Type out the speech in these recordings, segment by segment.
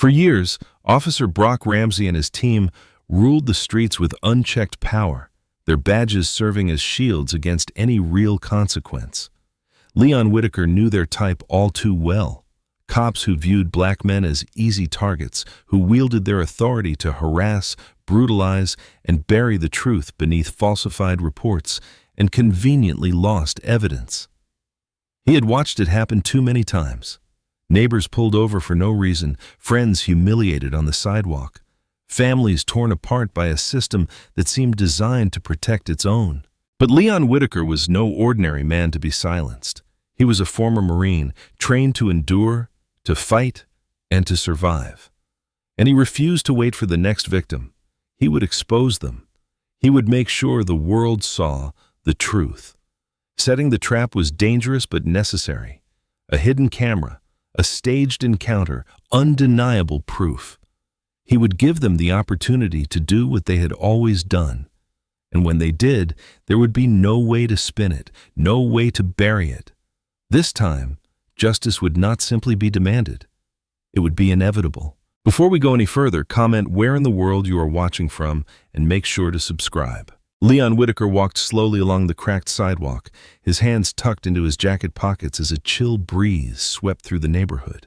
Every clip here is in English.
For years, Officer Brock Ramsey and his team ruled the streets with unchecked power, their badges serving as shields against any real consequence. Leon Whitaker knew their type all too well. Cops who viewed black men as easy targets, who wielded their authority to harass, brutalize, and bury the truth beneath falsified reports, and conveniently lost evidence. He had watched it happen too many times. Neighbors pulled over for no reason, friends humiliated on the sidewalk, families torn apart by a system that seemed designed to protect its own. But Leon Whitaker was no ordinary man to be silenced. He was a former Marine, trained to endure, to fight, and to survive. And he refused to wait for the next victim. He would expose them. He would make sure the world saw the truth. Setting the trap was dangerous but necessary. A hidden camera, a staged encounter, undeniable proof. He would give them the opportunity to do what they had always done. And when they did, there would be no way to spin it, no way to bury it. This time, justice would not simply be demanded. It would be inevitable. Before we go any further, comment where in the world you are watching from and make sure to subscribe. Leon Whitaker walked slowly along the cracked sidewalk, his hands tucked into his jacket pockets as a chill breeze swept through the neighborhood.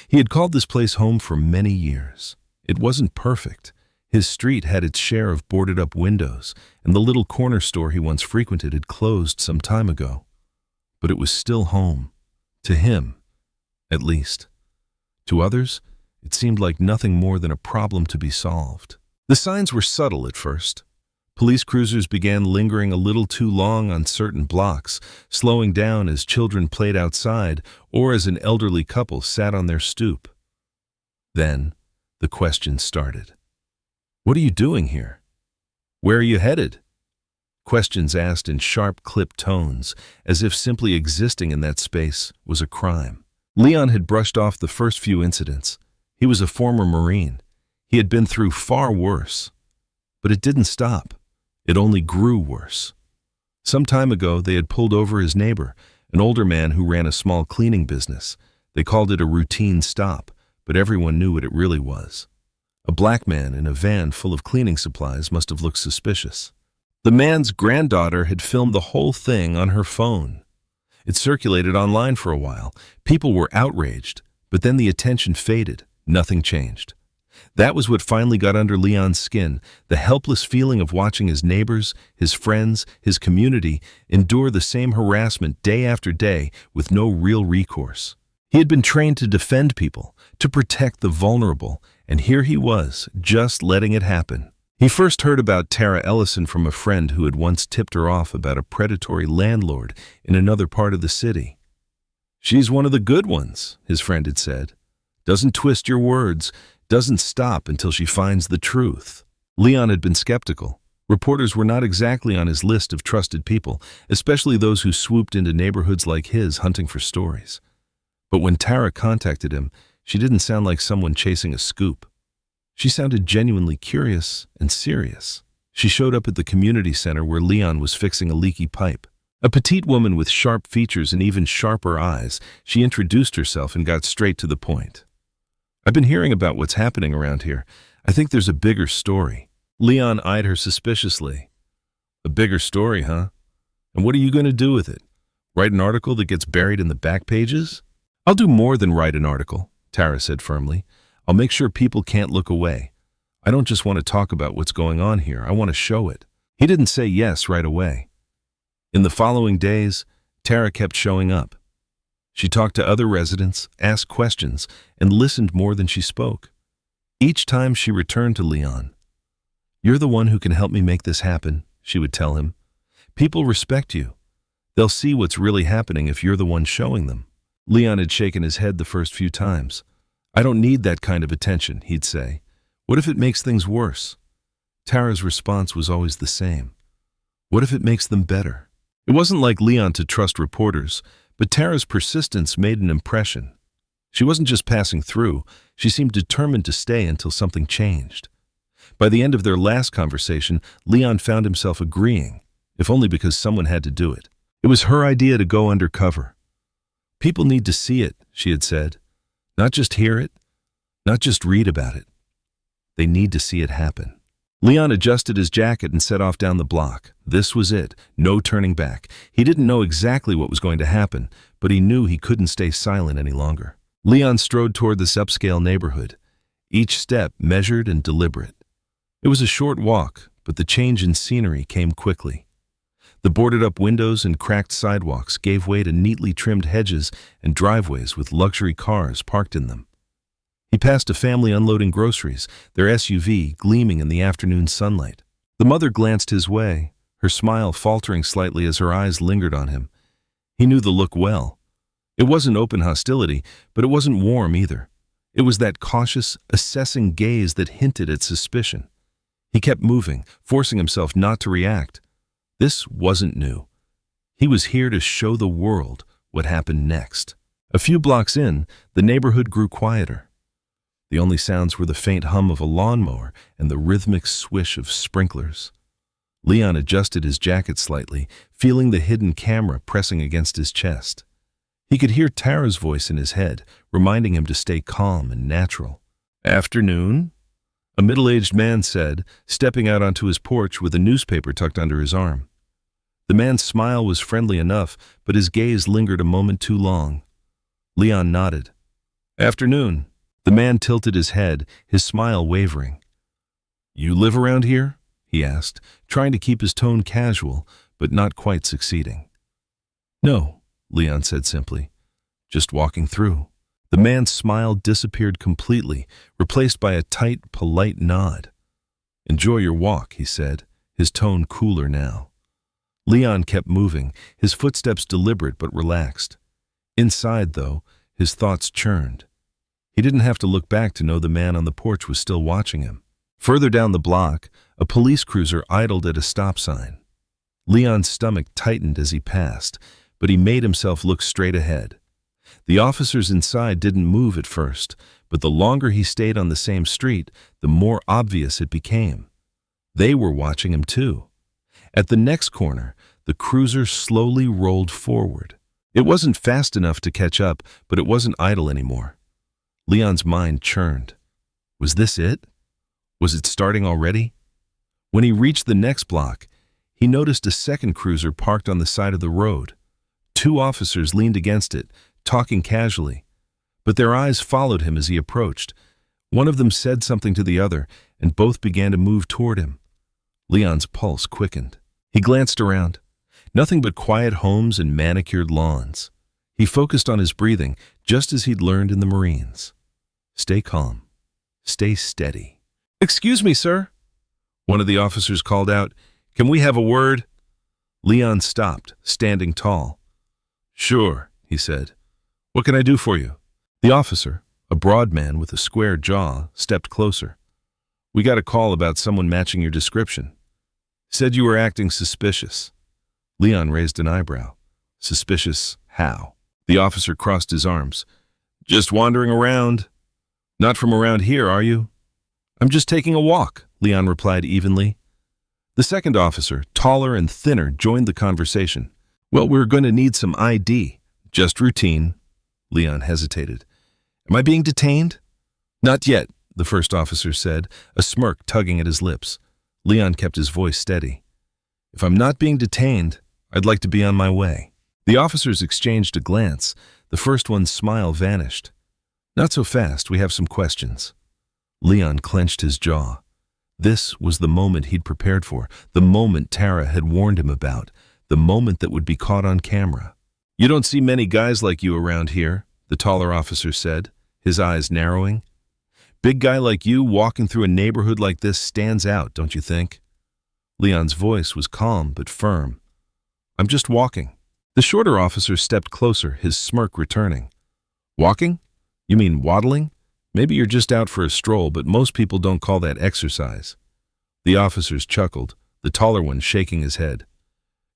He had called this place home for many years. It wasn't perfect. His street had its share of boarded-up windows, and the little corner store he once frequented had closed some time ago. But it was still home. To him, at least. To others, it seemed like nothing more than a problem to be solved. The signs were subtle at first. Police cruisers began lingering a little too long on certain blocks, slowing down as children played outside or as an elderly couple sat on their stoop. Then, the questions started. What are you doing here? Where are you headed? Questions asked in sharp, clipped tones, as if simply existing in that space was a crime. Leon had brushed off the first few incidents. He was a former Marine. He had been through far worse. But it didn't stop. It only grew worse. Some time ago, they had pulled over his neighbor, an older man who ran a small cleaning business. They called it a routine stop, but everyone knew what it really was. A black man in a van full of cleaning supplies must have looked suspicious. The man's granddaughter had filmed the whole thing on her phone. It circulated online for a while. People were outraged, but then the attention faded. Nothing changed. That was what finally got under Leon's skin, the helpless feeling of watching his neighbors, his friends, his community endure the same harassment day after day with no real recourse. He had been trained to defend people, to protect the vulnerable, and here he was, just letting it happen. He first heard about Tara Ellison from a friend who had once tipped her off about a predatory landlord in another part of the city. "She's one of the good ones," his friend had said. "Doesn't twist your words, doesn't stop until she finds the truth." Leon had been skeptical. Reporters were not exactly on his list of trusted people, especially those who swooped into neighborhoods like his hunting for stories. But when Tara contacted him, she didn't sound like someone chasing a scoop. She sounded genuinely curious and serious. She showed up at the community center where Leon was fixing a leaky pipe. A petite woman with sharp features and even sharper eyes, she introduced herself and got straight to the point. "I've been hearing about what's happening around here. I think there's a bigger story." Leon eyed her suspiciously. "A bigger story, huh? And what are you going to do with it? Write an article that gets buried in the back pages?" "I'll do more than write an article," Tara said firmly. "I'll make sure people can't look away. I don't just want to talk about what's going on here. I want to show it." He didn't say yes right away. In the following days, Tara kept showing up. She talked to other residents, asked questions, and listened more than she spoke. Each time she returned to Leon. "You're the one who can help me make this happen," she would tell him. "People respect you. They'll see what's really happening if you're the one showing them." Leon had shaken his head the first few times. "I don't need that kind of attention," he'd say. "What if it makes things worse?" Tara's response was always the same. "What if it makes them better?" It wasn't like Leon to trust reporters, but Tara's persistence made an impression. She wasn't just passing through, she seemed determined to stay until something changed. By the end of their last conversation, Leon found himself agreeing, if only because someone had to do it. It was her idea to go undercover. "People need to see it," she had said. "Not just hear it. not just read about it. They need to see it happen. Leon adjusted his jacket and set off down the block. This was it, no turning back. He didn't know exactly what was going to happen, but he knew he couldn't stay silent any longer. Leon strode toward this upscale neighborhood, each step measured and deliberate. It was a short walk, but the change in scenery came quickly. The boarded-up windows and cracked sidewalks gave way to neatly trimmed hedges and driveways with luxury cars parked in them. He passed a family unloading groceries, their SUV gleaming in the afternoon sunlight. The mother glanced his way, her smile faltering slightly as her eyes lingered on him. He knew the look well. It wasn't open hostility, but it wasn't warm either. It was that cautious, assessing gaze that hinted at suspicion. He kept moving, forcing himself not to react. This wasn't new. He was here to show the world what happened next. A few blocks in, the neighborhood grew quieter. The only sounds were the faint hum of a lawnmower and the rhythmic swish of sprinklers. Leon adjusted his jacket slightly, feeling the hidden camera pressing against his chest. He could hear Tara's voice in his head, reminding him to stay calm and natural. "Afternoon?" a middle-aged man said, stepping out onto his porch with a newspaper tucked under his arm. The man's smile was friendly enough, but his gaze lingered a moment too long. Leon nodded. "Afternoon." The man tilted his head, his smile wavering. "You live around here?" he asked, trying to keep his tone casual, but not quite succeeding. "No," Leon said simply. "Just walking through." The man's smile disappeared completely, replaced by a tight, polite nod. "Enjoy your walk," he said, his tone cooler now. Leon kept moving, his footsteps deliberate but relaxed. Inside, though, his thoughts churned. He didn't have to look back to know the man on the porch was still watching him. Further down the block, a police cruiser idled at a stop sign. Leon's stomach tightened as he passed, but he made himself look straight ahead. The officers inside didn't move at first, but the longer he stayed on the same street, the more obvious it became. They were watching him too. At the next corner, the cruiser slowly rolled forward. It wasn't fast enough to catch up, but it wasn't idle anymore. Leon's mind churned. Was this it? Was it starting already? When he reached the next block, he noticed a second cruiser parked on the side of the road. Two officers leaned against it, talking casually, but their eyes followed him as he approached. One of them said something to the other, and both began to move toward him. Leon's pulse quickened. He glanced around. Nothing but quiet homes and manicured lawns. He focused on his breathing, just as he'd learned in the Marines. Stay calm. Stay steady. "Excuse me, sir," one of the officers called out. "Can we have a word?" Leon stopped, standing tall. "Sure," he said. "What can I do for you?" The officer, a broad man with a square jaw, stepped closer. "We got a call about someone matching your description. Said you were acting suspicious." Leon raised an eyebrow. "Suspicious how?" The officer crossed his arms. "Just wandering around." "Not from around here, are you?" "I'm just taking a walk," Leon replied evenly. The second officer, taller and thinner, joined the conversation. "Well, we're going to need some ID." "Just routine." Leon hesitated. "Am I being detained?" "Not yet," the first officer said, a smirk tugging at his lips. Leon kept his voice steady. "If I'm not being detained, I'd like to be on my way." The officers exchanged a glance. The first one's smile vanished. "Not so fast, we have some questions." Leon clenched his jaw. This was the moment he'd prepared for, the moment Tara had warned him about, the moment that would be caught on camera. "You don't see many guys like you around here," the taller officer said, his eyes narrowing. "Big guy like you walking through a neighborhood like this stands out, don't you think?" Leon's voice was calm but firm. "I'm just walking." The shorter officer stepped closer, his smirk returning. "Walking? You mean waddling? Maybe you're just out for a stroll, but most people don't call that exercise." The officers chuckled, the taller one shaking his head.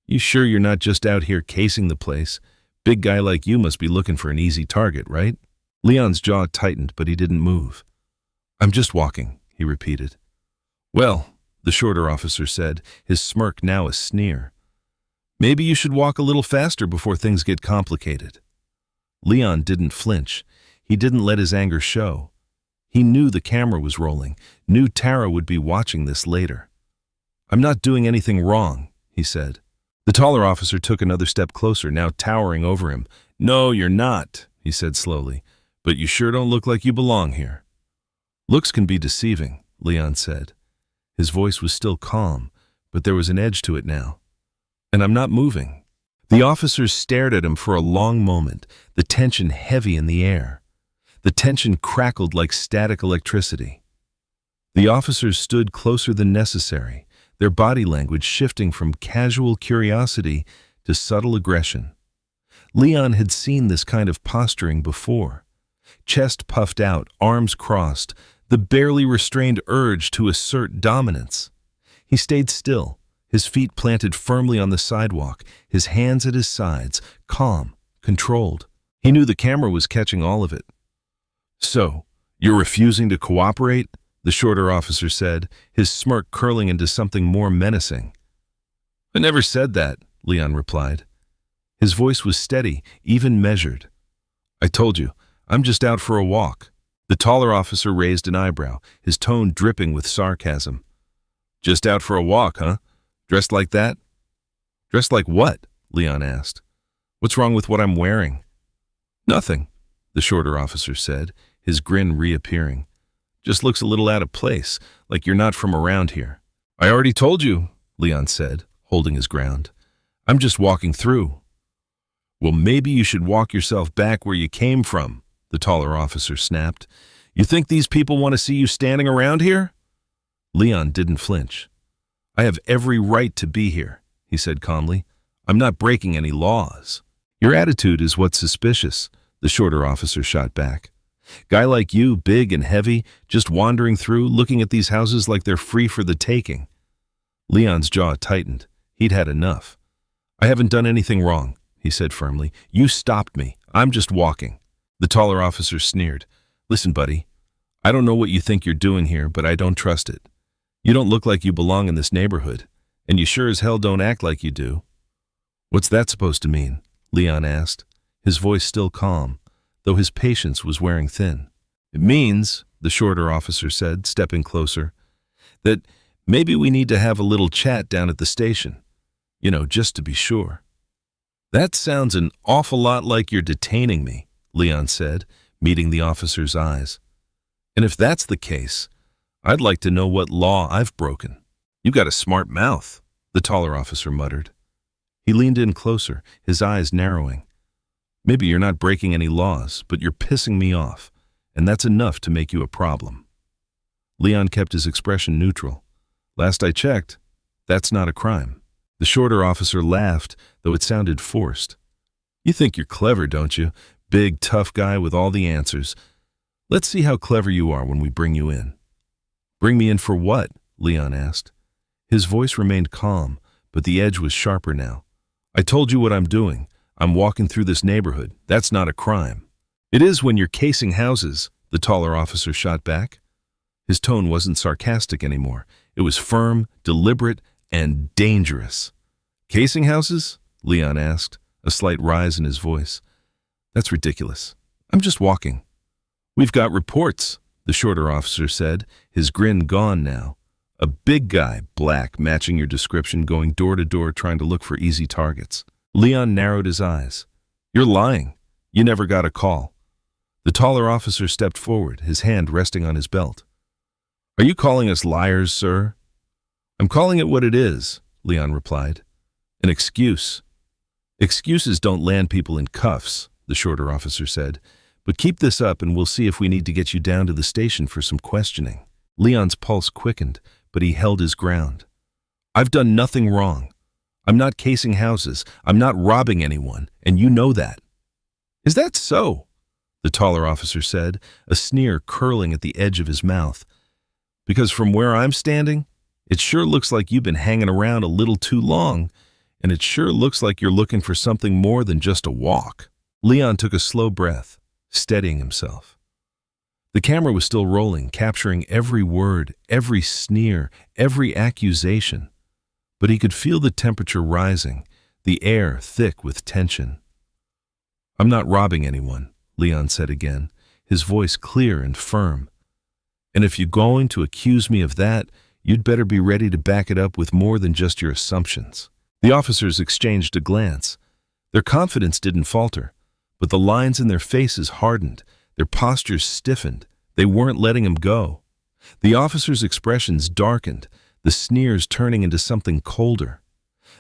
"You sure you're not just out here casing the place? Big guy like you must be looking for an easy target, right?" Leon's jaw tightened, but he didn't move. "I'm just walking," he repeated. "Well," the shorter officer said, his smirk now a sneer. "Maybe you should walk a little faster before things get complicated." Leon didn't flinch. He didn't let his anger show. He knew the camera was rolling, knew Tara would be watching this later. "I'm not doing anything wrong," he said. The taller officer took another step closer, now towering over him. "No, you're not," he said slowly, "but you sure don't look like you belong here." "Looks can be deceiving," Leon said. His voice was still calm, but there was an edge to it now. "And I'm not moving." The officers stared at him for a long moment, the tension heavy in the air. The tension crackled like static electricity. The officers stood closer than necessary, their body language shifting from casual curiosity to subtle aggression. Leon had seen this kind of posturing before. Chest puffed out, arms crossed, the barely restrained urge to assert dominance. He stayed still, his feet planted firmly on the sidewalk, his hands at his sides, calm, controlled. He knew the camera was catching all of it. "So, you're refusing to cooperate?" the shorter officer said, his smirk curling into something more menacing. "I never said that," Leon replied. His voice was steady, even measured. "I told you, I'm just out for a walk." The taller officer raised an eyebrow, his tone dripping with sarcasm. "Just out for a walk, huh? Dressed like that?" "Dressed like what?" Leon asked. "What's wrong with what I'm wearing?" "Nothing," the shorter officer said, his grin reappearing. "Just looks a little out of place, like you're not from around here." "I already told you," Leon said, holding his ground. "I'm just walking through." "Well, maybe you should walk yourself back where you came from," the taller officer snapped. "You think these people want to see you standing around here?" Leon didn't flinch. "I have every right to be here," he said calmly. "I'm not breaking any laws." "Your attitude is what's suspicious," the shorter officer shot back. "Guy like you, big and heavy, just wandering through, looking at these houses like they're free for the taking." Leon's jaw tightened. He'd had enough. "I haven't done anything wrong," he said firmly. "You stopped me. I'm just walking." The taller officer sneered. "Listen, buddy, I don't know what you think you're doing here, but I don't trust it. You don't look like you belong in this neighborhood, and you sure as hell don't act like you do." "What's that supposed to mean?" Leon asked, his voice still calm, though his patience was wearing thin. "It means," the shorter officer said, stepping closer, "that maybe we need to have a little chat down at the station. You know, just to be sure." "That sounds an awful lot like you're detaining me," Leon said, meeting the officer's eyes. "And if that's the case, I'd like to know what law I've broken." "You got a smart mouth," the taller officer muttered. He leaned in closer, his eyes narrowing. "Maybe you're not breaking any laws, but you're pissing me off, and that's enough to make you a problem." Leon kept his expression neutral. "Last I checked, that's not a crime." The shorter officer laughed, though it sounded forced. "You think you're clever, don't you? Big, tough guy with all the answers. Let's see how clever you are when we bring you in." "Bring me in for what?" Leon asked. His voice remained calm, but the edge was sharper now. "I told you what I'm doing. I'm walking through this neighborhood. That's not a crime." "It is when you're casing houses," the taller officer shot back. His tone wasn't sarcastic anymore. It was firm, deliberate, and dangerous. "Casing houses?" Leon asked, a slight rise in his voice. "That's ridiculous. I'm just walking." "We've got reports," the shorter officer said, his grin gone now. "A big guy, black, matching your description, going door to door trying to look for easy targets." Leon narrowed his eyes. "You're lying. You never got a call." The taller officer stepped forward, his hand resting on his belt. "Are you calling us liars, sir?" "I'm calling it what it is," Leon replied. "An excuse." "Excuses don't land people in cuffs," the shorter officer said. "But keep this up and we'll see if we need to get you down to the station for some questioning." Leon's pulse quickened, but he held his ground. "I've done nothing wrong. I'm not casing houses. I'm not robbing anyone, and you know that." "Is that so?" the taller officer said, a sneer curling at the edge of his mouth. "Because from where I'm standing, it sure looks like you've been hanging around a little too long, and it sure looks like you're looking for something more than just a walk." Leon took a slow breath, steadying himself. The camera was still rolling, capturing every word, every sneer, every accusation. But he could feel the temperature rising, the air thick with tension. "I'm not robbing anyone," Leon said again, his voice clear and firm. And if you're going to accuse me of that, you'd better be ready to back it up with more than just your assumptions." The officers exchanged a glance. Their confidence didn't falter, but the lines in their faces hardened, their postures stiffened. They weren't letting him go. The officers' expressions darkened, the sneers turning into something colder.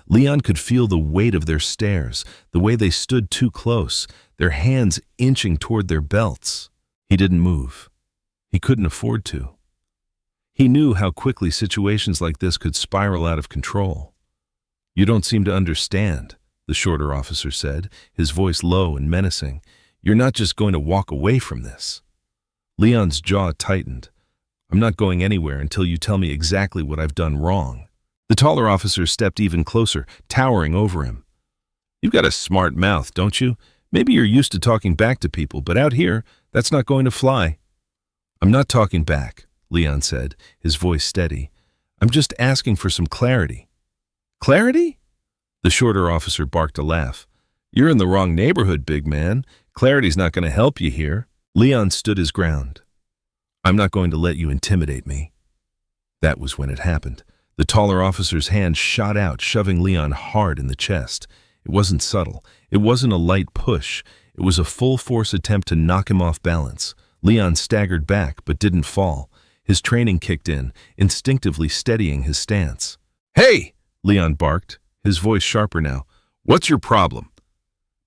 Leon could feel the weight of their stares, the way they stood too close, their hands inching toward their belts. He didn't move. He couldn't afford to. He knew how quickly situations like this could spiral out of control. "You don't seem to understand," the shorter officer said, his voice low and menacing. "You're not just going to walk away from this." Leon's jaw tightened. "I'm not going anywhere until you tell me exactly what I've done wrong." The taller officer stepped even closer, towering over him. "You've got a smart mouth, don't you? Maybe you're used to talking back to people, but out here, that's not going to fly." "I'm not talking back," Leon said, his voice steady. "I'm just asking for some clarity." "Clarity?" The shorter officer barked a laugh. "You're in the wrong neighborhood, big man. Clarity's not going to help you here." Leon stood his ground. "I'm not going to let you intimidate me." That was when it happened. The taller officer's hand shot out, shoving Leon hard in the chest. It wasn't subtle. It wasn't a light push. It was a full-force attempt to knock him off balance. Leon staggered back, but didn't fall. His training kicked in, instinctively steadying his stance. "Hey!" Leon barked, his voice sharper now. "What's your problem?"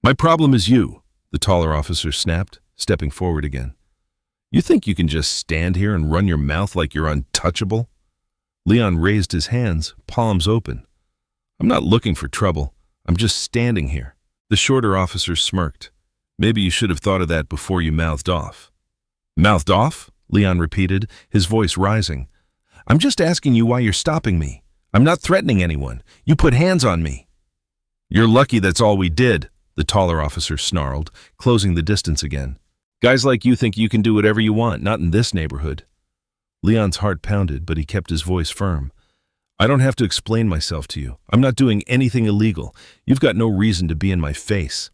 "My problem is you," the taller officer snapped, stepping forward again. "You think you can just stand here and run your mouth like you're untouchable?" Leon raised his hands, palms open. "I'm not looking for trouble. I'm just standing here." The shorter officer smirked. "Maybe you should have thought of that before you mouthed off." "Mouthed off?" Leon repeated, his voice rising. "I'm just asking you why you're stopping me. I'm not threatening anyone. You put hands on me." "You're lucky that's all we did," the taller officer snarled, closing the distance again. "Guys like you think you can do whatever you want, not in this neighborhood." Leon's heart pounded, but he kept his voice firm. "I don't have to explain myself to you. I'm not doing anything illegal. You've got no reason to be in my face."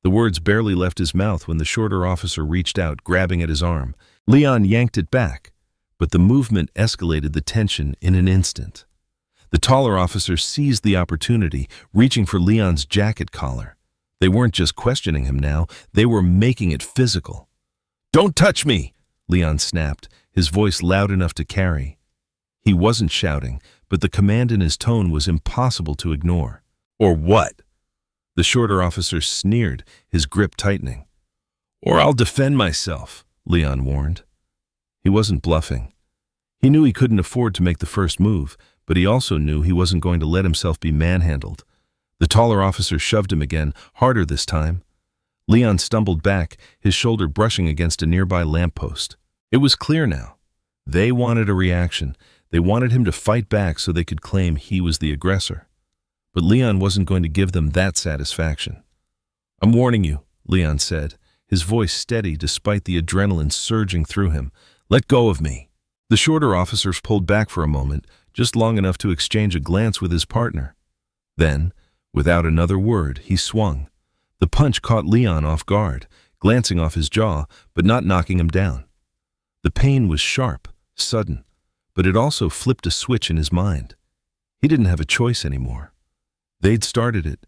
The words barely left his mouth when the shorter officer reached out, grabbing at his arm. Leon yanked it back, but the movement escalated the tension in an instant. The taller officer seized the opportunity, reaching for Leon's jacket collar. They weren't just questioning him now, they were making it physical. "Don't touch me!" Leon snapped, his voice loud enough to carry. He wasn't shouting, but the command in his tone was impossible to ignore. "Or what?" The shorter officer sneered, his grip tightening. "Or I'll defend myself," Leon warned. He wasn't bluffing. He knew he couldn't afford to make the first move, but he also knew he wasn't going to let himself be manhandled. The taller officer shoved him again, harder this time. Leon stumbled back, his shoulder brushing against a nearby lamppost. It was clear now. They wanted a reaction. They wanted him to fight back so they could claim he was the aggressor. But Leon wasn't going to give them that satisfaction. "I'm warning you," Leon said, his voice steady despite the adrenaline surging through him. "Let go of me." The shorter officer pulled back for a moment, just long enough to exchange a glance with his partner. Then, without another word, he swung. The punch caught Leon off guard, glancing off his jaw, but not knocking him down. The pain was sharp, sudden, but it also flipped a switch in his mind. He didn't have a choice anymore. They'd started it,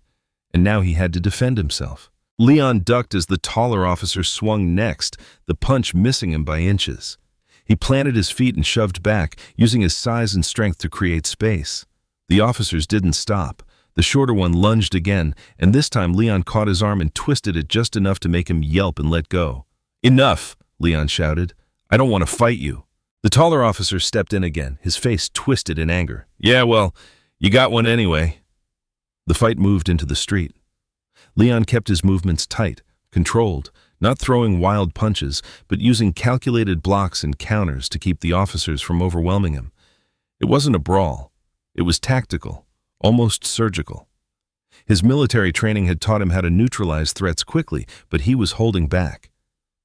and now he had to defend himself. Leon ducked as the taller officer swung next, the punch missing him by inches. He planted his feet and shoved back, using his size and strength to create space. The officers didn't stop. The shorter one lunged again, and this time Leon caught his arm and twisted it just enough to make him yelp and let go. "Enough!" Leon shouted. "I don't want to fight you." The taller officer stepped in again, his face twisted in anger. "Yeah, well, you got one anyway." The fight moved into the street. Leon kept his movements tight, controlled, not throwing wild punches, but using calculated blocks and counters to keep the officers from overwhelming him. It wasn't a brawl. It was tactical, almost surgical. His military training had taught him how to neutralize threats quickly, but he was holding back.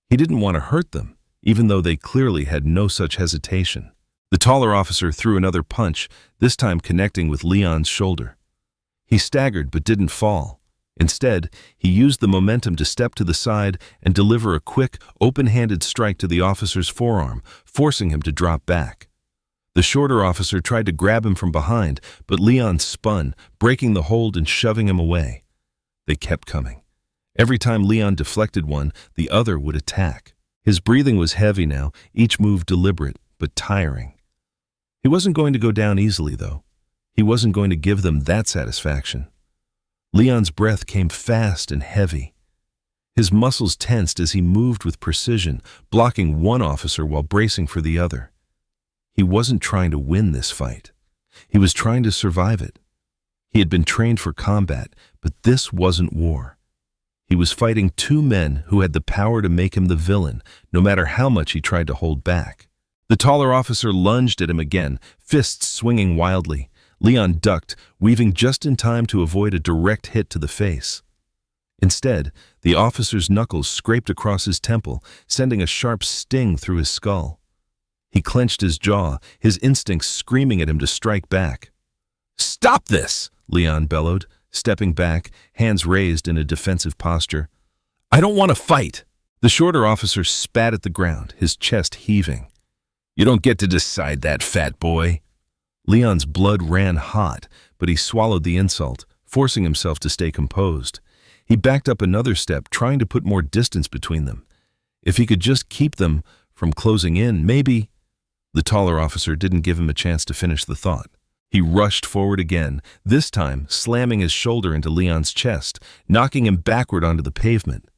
He didn't want to hurt them, even though they clearly had no such hesitation. The taller officer threw another punch, this time connecting with Leon's shoulder. He staggered but didn't fall. Instead, he used the momentum to step to the side and deliver a quick, open-handed strike to the officer's forearm, forcing him to drop back. The shorter officer tried to grab him from behind, but Leon spun, breaking the hold and shoving him away. They kept coming. Every time Leon deflected one, the other would attack. His breathing was heavy now, each move deliberate, but tiring. He wasn't going to go down easily, though. He wasn't going to give them that satisfaction. Leon's breath came fast and heavy. His muscles tensed as he moved with precision, blocking one officer while bracing for the other. He wasn't trying to win this fight. He was trying to survive it. He had been trained for combat, but this wasn't war. He was fighting two men who had the power to make him the villain, no matter how much he tried to hold back. The taller officer lunged at him again, fists swinging wildly. Leon ducked, weaving just in time to avoid a direct hit to the face. Instead, the officer's knuckles scraped across his temple, sending a sharp sting through his skull. He clenched his jaw, his instincts screaming at him to strike back. "Stop this!" Leon bellowed, stepping back, hands raised in a defensive posture. "I don't want to fight!" The shorter officer spat at the ground, his chest heaving. "You don't get to decide that, fat boy." Leon's blood ran hot, but he swallowed the insult, forcing himself to stay composed. He backed up another step, trying to put more distance between them. If he could just keep them from closing in, maybe... The taller officer didn't give him a chance to finish the thought. He rushed forward again, this time slamming his shoulder into Leon's chest, knocking him backward onto the pavement.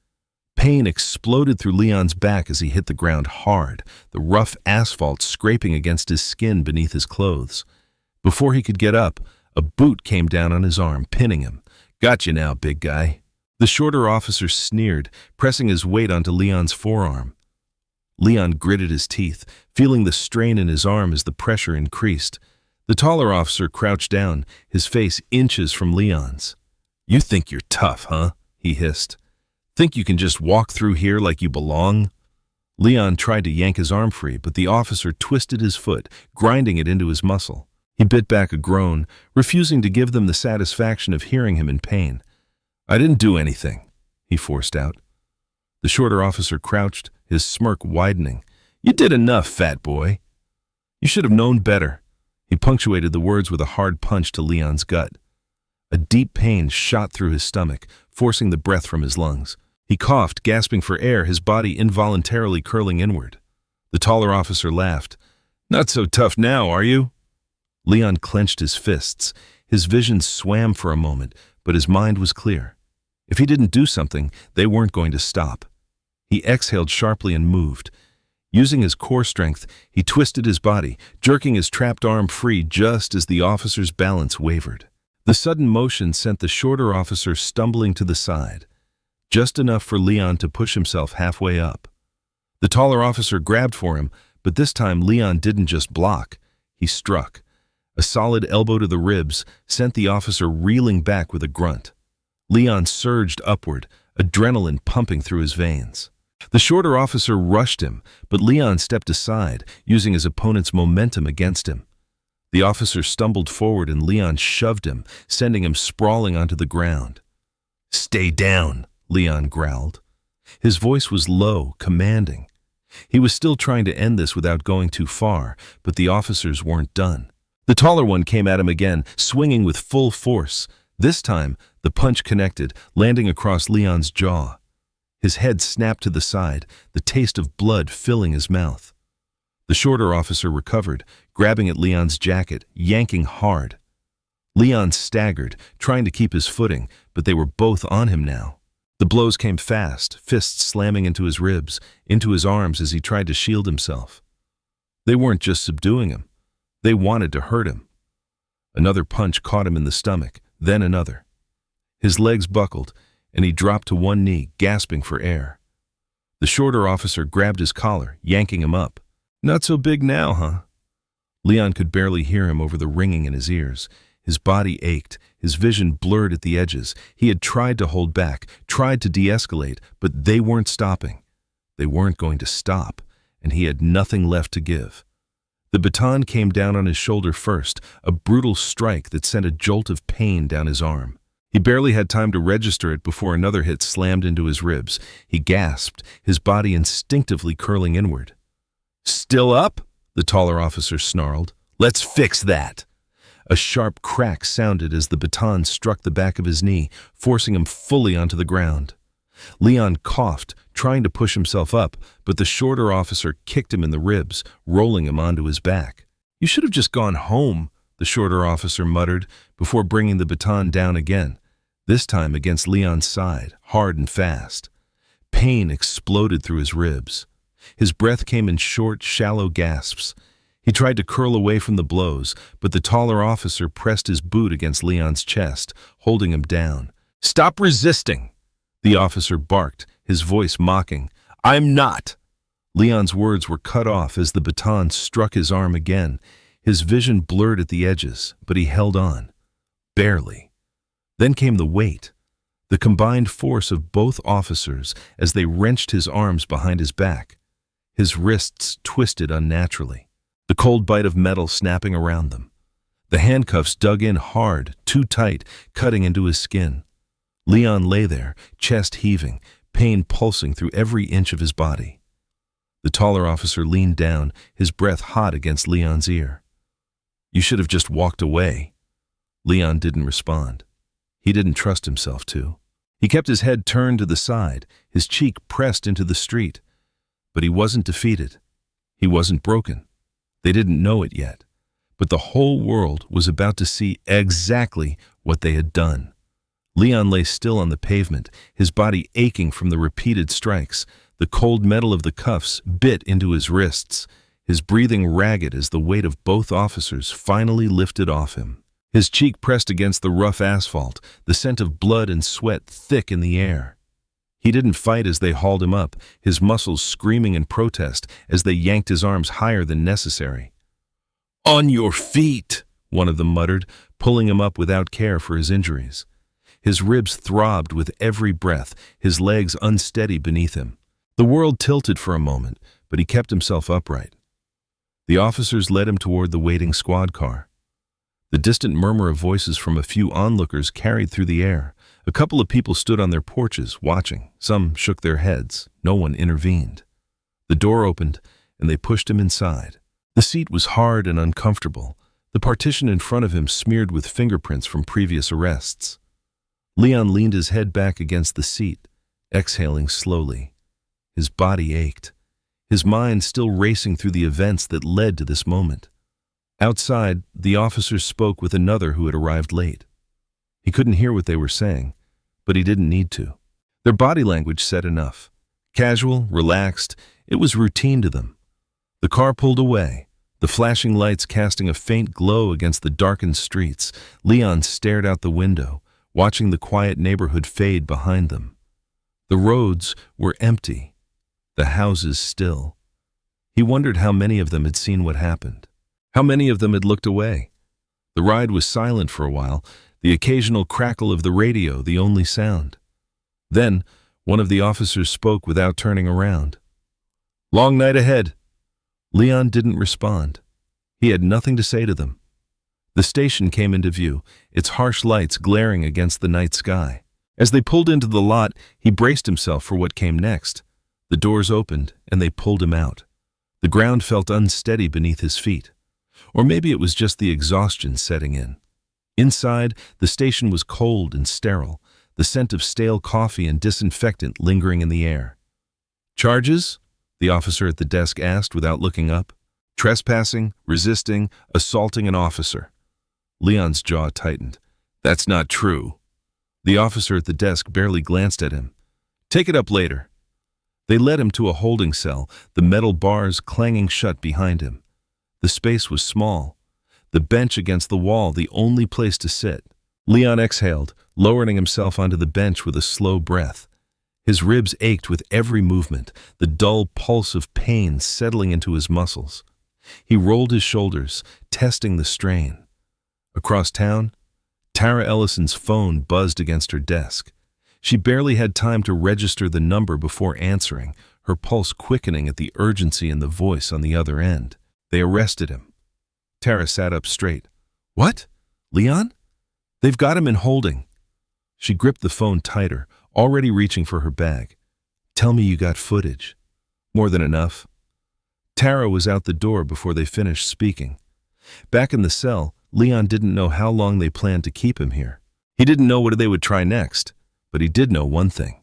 Pain exploded through Leon's back as he hit the ground hard, the rough asphalt scraping against his skin beneath his clothes. Before he could get up, a boot came down on his arm, pinning him. "Got you now, big guy." The shorter officer sneered, pressing his weight onto Leon's forearm. Leon gritted his teeth, feeling the strain in his arm as the pressure increased. The taller officer crouched down, his face inches from Leon's. "You think you're tough, huh?" he hissed. "Think you can just walk through here like you belong?" Leon tried to yank his arm free, but the officer twisted his foot, grinding it into his muscle. He bit back a groan, refusing to give them the satisfaction of hearing him in pain. "I didn't do anything," he forced out. The shorter officer crouched, his smirk widening. "You did enough, fat boy. You should have known better." He punctuated the words with a hard punch to Leon's gut. A deep pain shot through his stomach, forcing the breath from his lungs. He coughed, gasping for air, his body involuntarily curling inward. The taller officer laughed. "Not so tough now, are you?" Leon clenched his fists. His vision swam for a moment, but his mind was clear. If he didn't do something, they weren't going to stop. He exhaled sharply and moved. Using his core strength, he twisted his body, jerking his trapped arm free just as the officer's balance wavered. The sudden motion sent the shorter officer stumbling to the side, just enough for Leon to push himself halfway up. The taller officer grabbed for him, but this time Leon didn't just block, he struck. A solid elbow to the ribs sent the officer reeling back with a grunt. Leon surged upward, adrenaline pumping through his veins. The shorter officer rushed him, but Leon stepped aside, using his opponent's momentum against him. The officer stumbled forward and Leon shoved him, sending him sprawling onto the ground. "Stay down," Leon growled. His voice was low, commanding. He was still trying to end this without going too far, but the officers weren't done. The taller one came at him again, swinging with full force. This time, the punch connected, landing across Leon's jaw. His head snapped to the side, the taste of blood filling his mouth. The shorter officer recovered, grabbing at Leon's jacket, yanking hard. Leon staggered, trying to keep his footing, but they were both on him now. The blows came fast, fists slamming into his ribs, into his arms as he tried to shield himself. They weren't just subduing him. They wanted to hurt him. Another punch caught him in the stomach, then another. His legs buckled, and he dropped to one knee, gasping for air. The shorter officer grabbed his collar, yanking him up. "Not so big now, huh?" Leon could barely hear him over the ringing in his ears. His body ached, his vision blurred at the edges. He had tried to hold back, tried to de-escalate, but they weren't stopping. They weren't going to stop, and he had nothing left to give. The baton came down on his shoulder first, a brutal strike that sent a jolt of pain down his arm. He barely had time to register it before another hit slammed into his ribs. He gasped, his body instinctively curling inward. "Still up?" the taller officer snarled. "Let's fix that." A sharp crack sounded as the baton struck the back of his knee, forcing him fully onto the ground. Leon coughed, trying to push himself up, but the shorter officer kicked him in the ribs, rolling him onto his back. "You should have just gone home," the shorter officer muttered, before bringing the baton down again, this time against Leon's side, hard and fast. Pain exploded through his ribs. His breath came in short, shallow gasps. He tried to curl away from the blows, but the taller officer pressed his boot against Leon's chest, holding him down. "Stop resisting!" the officer barked, his voice mocking. "I'm not!" Leon's words were cut off as the baton struck his arm again. His vision blurred at the edges, but he held on. Barely. Then came the weight, the combined force of both officers as they wrenched his arms behind his back. His wrists twisted unnaturally, the cold bite of metal snapping around them. The handcuffs dug in hard, too tight, cutting into his skin. Leon lay there, chest heaving, pain pulsing through every inch of his body. The taller officer leaned down, his breath hot against Leon's ear. "You should have just walked away." Leon didn't respond. He didn't trust himself to. He kept his head turned to the side, his cheek pressed into the street. But he wasn't defeated. He wasn't broken. They didn't know it yet. But the whole world was about to see exactly what they had done. Leon lay still on the pavement, his body aching from the repeated strikes. The cold metal of the cuffs bit into his wrists, his breathing ragged as the weight of both officers finally lifted off him. His cheek pressed against the rough asphalt, the scent of blood and sweat thick in the air. He didn't fight as they hauled him up, his muscles screaming in protest as they yanked his arms higher than necessary. "On your feet," one of them muttered, pulling him up without care for his injuries. His ribs throbbed with every breath, his legs unsteady beneath him. The world tilted for a moment, but he kept himself upright. The officers led him toward the waiting squad car. The distant murmur of voices from a few onlookers carried through the air. A couple of people stood on their porches, watching. Some shook their heads. No one intervened. The door opened, and they pushed him inside. The seat was hard and uncomfortable, the partition in front of him smeared with fingerprints from previous arrests. Leon leaned his head back against the seat, exhaling slowly. His body ached, his mind still racing through the events that led to this moment. Outside, the officers spoke with another who had arrived late. He couldn't hear what they were saying, but he didn't need to. Their body language said enough. Casual, relaxed, it was routine to them. The car pulled away, the flashing lights casting a faint glow against the darkened streets. Leon stared out the window, watching the quiet neighborhood fade behind them. The roads were empty, the houses still. He wondered how many of them had seen what happened. How many of them had looked away? The ride was silent for a while, the occasional crackle of the radio the only sound. Then, one of the officers spoke without turning around. "Long night ahead." Leon didn't respond. He had nothing to say to them. The station came into view, its harsh lights glaring against the night sky. As they pulled into the lot, he braced himself for what came next. The doors opened, and they pulled him out. The ground felt unsteady beneath his feet. Or maybe it was just the exhaustion setting in. Inside, the station was cold and sterile, the scent of stale coffee and disinfectant lingering in the air. "Charges?" the officer at the desk asked without looking up. "Trespassing, resisting, assaulting an officer." Leon's jaw tightened. "That's not true." The officer at the desk barely glanced at him. "Take it up later." They led him to a holding cell, the metal bars clanging shut behind him. The space was small, the bench against the wall the only place to sit. Leon exhaled, lowering himself onto the bench with a slow breath. His ribs ached with every movement, the dull pulse of pain settling into his muscles. He rolled his shoulders, testing the strain. Across town, Tara Ellison's phone buzzed against her desk. She barely had time to register the number before answering, her pulse quickening at the urgency in the voice on the other end. They arrested him. Tara sat up straight. "What? Leon? They've got him in holding." She gripped the phone tighter, already reaching for her bag. "Tell me you got footage." "More than enough." Tara was out the door before they finished speaking. Back in the cell, Leon didn't know how long they planned to keep him here. He didn't know what they would try next, but he did know one thing.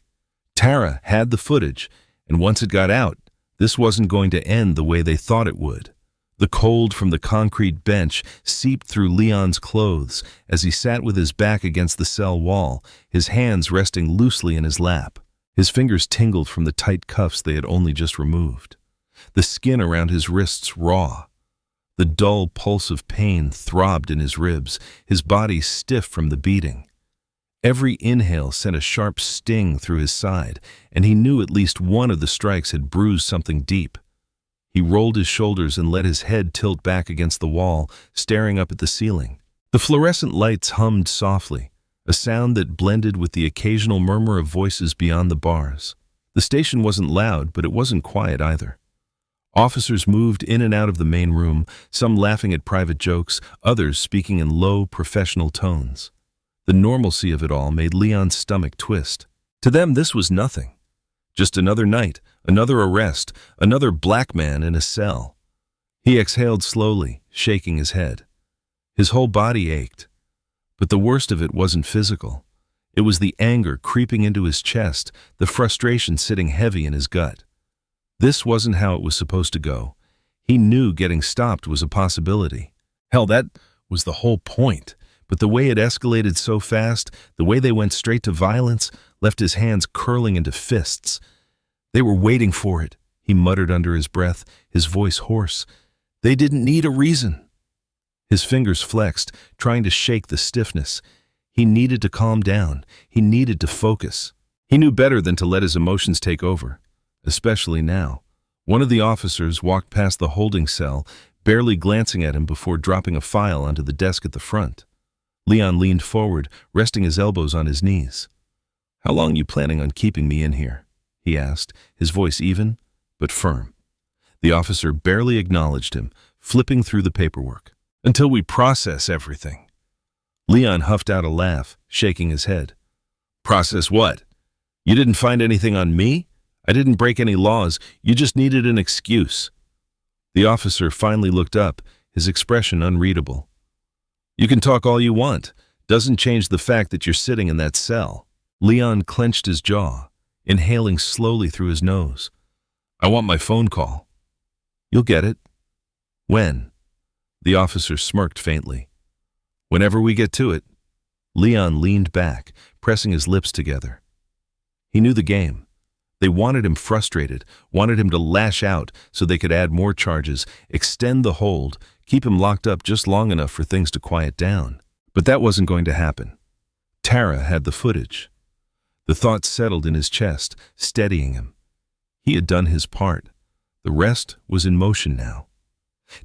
Tara had the footage, and once it got out, this wasn't going to end the way they thought it would. The cold from the concrete bench seeped through Leon's clothes as he sat with his back against the cell wall, his hands resting loosely in his lap. His fingers tingled from the tight cuffs they had only just removed. The skin around his wrists raw. The dull pulse of pain throbbed in his ribs, his body stiff from the beating. Every inhale sent a sharp sting through his side, and he knew at least one of the strikes had bruised something deep. He rolled his shoulders and let his head tilt back against the wall, staring up at the ceiling. The fluorescent lights hummed softly, a sound that blended with the occasional murmur of voices beyond the bars. The station wasn't loud, but it wasn't quiet either. Officers moved in and out of the main room, some laughing at private jokes, others speaking in low, professional tones. The normalcy of it all made Leon's stomach twist. To them, this was nothing. Just another night, another arrest, another black man in a cell. He exhaled slowly, shaking his head. His whole body ached. But the worst of it wasn't physical. It was the anger creeping into his chest, the frustration sitting heavy in his gut. This wasn't how it was supposed to go. He knew getting stopped was a possibility. Hell, that was the whole point. But the way it escalated so fast, the way they went straight to violence, left his hands curling into fists. They were waiting for it, he muttered under his breath, his voice hoarse. They didn't need a reason. His fingers flexed, trying to shake the stiffness. He needed to calm down. He needed to focus. He knew better than to let his emotions take over, especially now. One of the officers walked past the holding cell, barely glancing at him before dropping a file onto the desk at the front. Leon leaned forward, resting his elbows on his knees. "How long you planning on keeping me in here?" he asked, his voice even, but firm. The officer barely acknowledged him, flipping through the paperwork. "Until we process everything." Leon huffed out a laugh, shaking his head. "Process what? You didn't find anything on me? I didn't break any laws. You just needed an excuse." The officer finally looked up, his expression unreadable. "You can talk all you want. Doesn't change the fact that you're sitting in that cell." Leon clenched his jaw, inhaling slowly through his nose. "I want my phone call." "You'll get it." "When?" The officer smirked faintly. "Whenever we get to it." Leon leaned back, pressing his lips together. He knew the game. They wanted him frustrated, wanted him to lash out so they could add more charges, extend the hold, keep him locked up just long enough for things to quiet down. But that wasn't going to happen. Tara had the footage. The thought settled in his chest, steadying him. He had done his part. The rest was in motion now.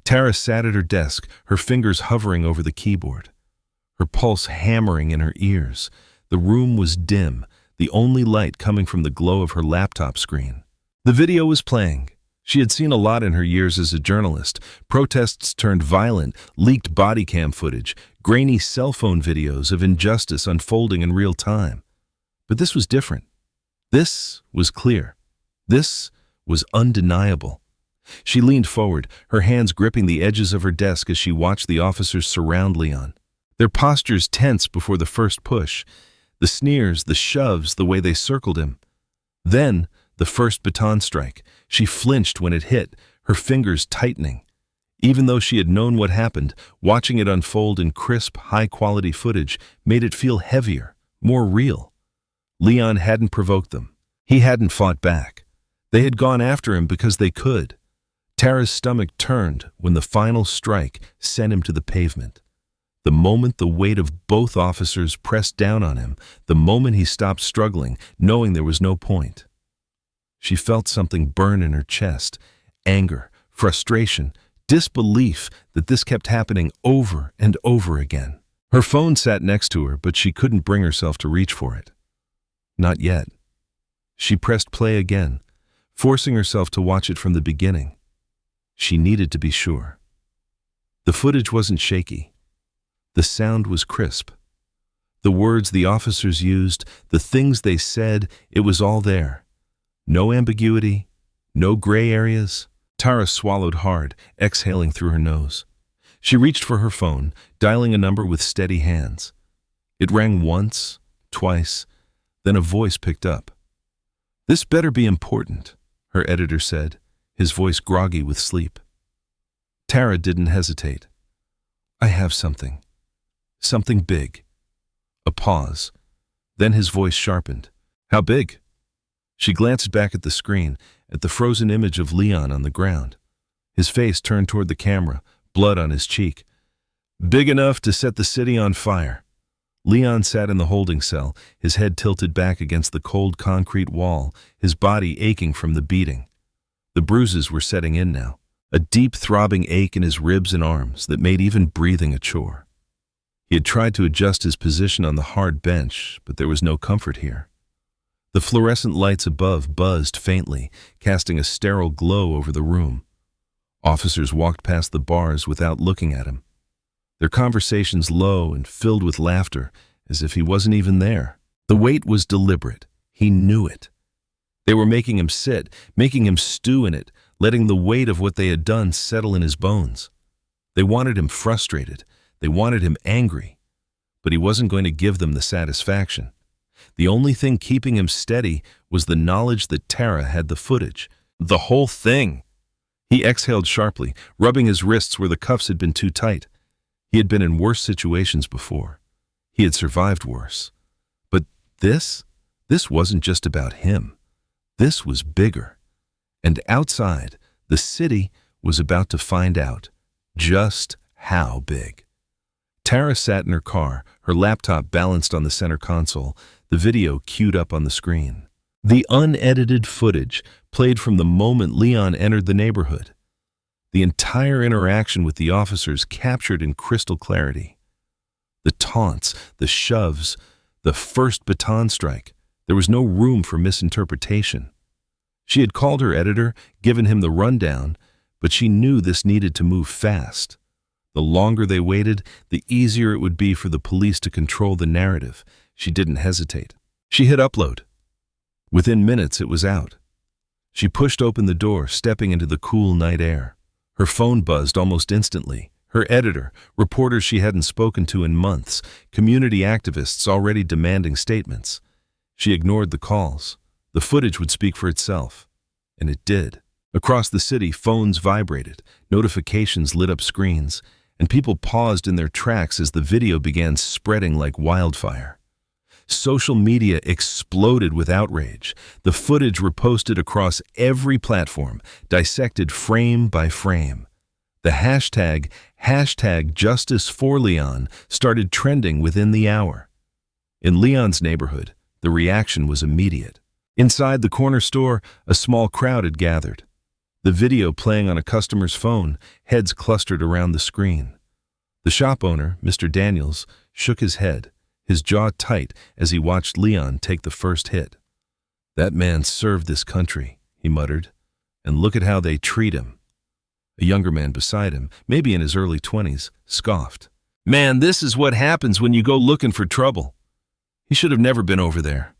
Tara sat at her desk, her fingers hovering over the keyboard, her pulse hammering in her ears. The room was dim, the only light coming from the glow of her laptop screen. The video was playing. She had seen a lot in her years as a journalist. Protests turned violent, leaked body cam footage, grainy cell phone videos of injustice unfolding in real time. But this was different. This was clear. This was undeniable. She leaned forward, her hands gripping the edges of her desk as she watched the officers surround Leon. Their postures tense before the first push. The sneers, the shoves, the way they circled him. Then, the first baton strike. She flinched when it hit, her fingers tightening. Even though she had known what happened, watching it unfold in crisp, high-quality footage made it feel heavier, more real. Leon hadn't provoked them. He hadn't fought back. They had gone after him because they could. Tara's stomach turned when the final strike sent him to the pavement. The moment the weight of both officers pressed down on him, the moment he stopped struggling, knowing there was no point. She felt something burn in her chest, anger, frustration, disbelief that this kept happening over and over again. Her phone sat next to her, but she couldn't bring herself to reach for it. Not yet. She pressed play again, forcing herself to watch it from the beginning. She needed to be sure. The footage wasn't shaky. The sound was crisp. The The words the officers used, the things they said, it was all there. No ambiguity, no gray areas. Tara swallowed hard, exhaling through her nose. She reached for her phone, dialing a number with steady hands. It rang once, twice, then a voice picked up. "This better be important," her editor said, his voice groggy with sleep. Tara didn't hesitate. "I have something. Something big." A pause. Then his voice sharpened. "How big?" She glanced back at the screen, at the frozen image of Leon on the ground. His face turned toward the camera, blood on his cheek. "Big enough to set the city on fire." Leon sat in the holding cell, his head tilted back against the cold concrete wall, his body aching from the beating. The bruises were setting in now, a deep throbbing ache in his ribs and arms that made even breathing a chore. He had tried to adjust his position on the hard bench, but there was no comfort here. The fluorescent lights above buzzed faintly, casting a sterile glow over the room. Officers walked past the bars without looking at him, their conversations low and filled with laughter, as if he wasn't even there. The wait was deliberate. He knew it. They were making him sit, making him stew in it, letting the weight of what they had done settle in his bones. They wanted him frustrated. They wanted him angry. But he wasn't going to give them the satisfaction. The only thing keeping him steady was the knowledge that Tara had the footage. The whole thing. He exhaled sharply, rubbing his wrists where the cuffs had been too tight. He had been in worse situations before. He had survived worse. But this wasn't just about him. This was bigger. And outside, the city was about to find out just how big. Tara sat in her car, her laptop balanced on the center console, the video queued up on the screen. The unedited footage played from the moment Leon entered the neighborhood. The entire interaction with the officers captured in crystal clarity. The taunts, the shoves, the first baton strike. There was no room for misinterpretation. She had called her editor, given him the rundown, but she knew this needed to move fast. The longer they waited, the easier it would be for the police to control the narrative. She didn't hesitate. She hit upload. Within minutes, it was out. She pushed open the door, stepping into the cool night air. Her phone buzzed almost instantly. Her editor, reporters she hadn't spoken to in months, community activists already demanding statements. She ignored the calls. The footage would speak for itself. And it did. Across the city, phones vibrated, notifications lit up screens, and people paused in their tracks as the video began spreading like wildfire. Social media exploded with outrage. The footage reposted across every platform, dissected frame by frame. The hashtag #JusticeForLeon started trending within the hour. In Leon's neighborhood, the reaction was immediate. Inside the corner store, a small crowd had gathered. The video playing on a customer's phone, heads clustered around the screen. The shop owner, Mr. Daniels, shook his head, his jaw tight as he watched Leon take the first hit. "That man served this country," he muttered, "and look at how they treat him." A younger man beside him, maybe in his early 20s, scoffed. "Man, this is what happens when you go looking for trouble. He should have never been over there."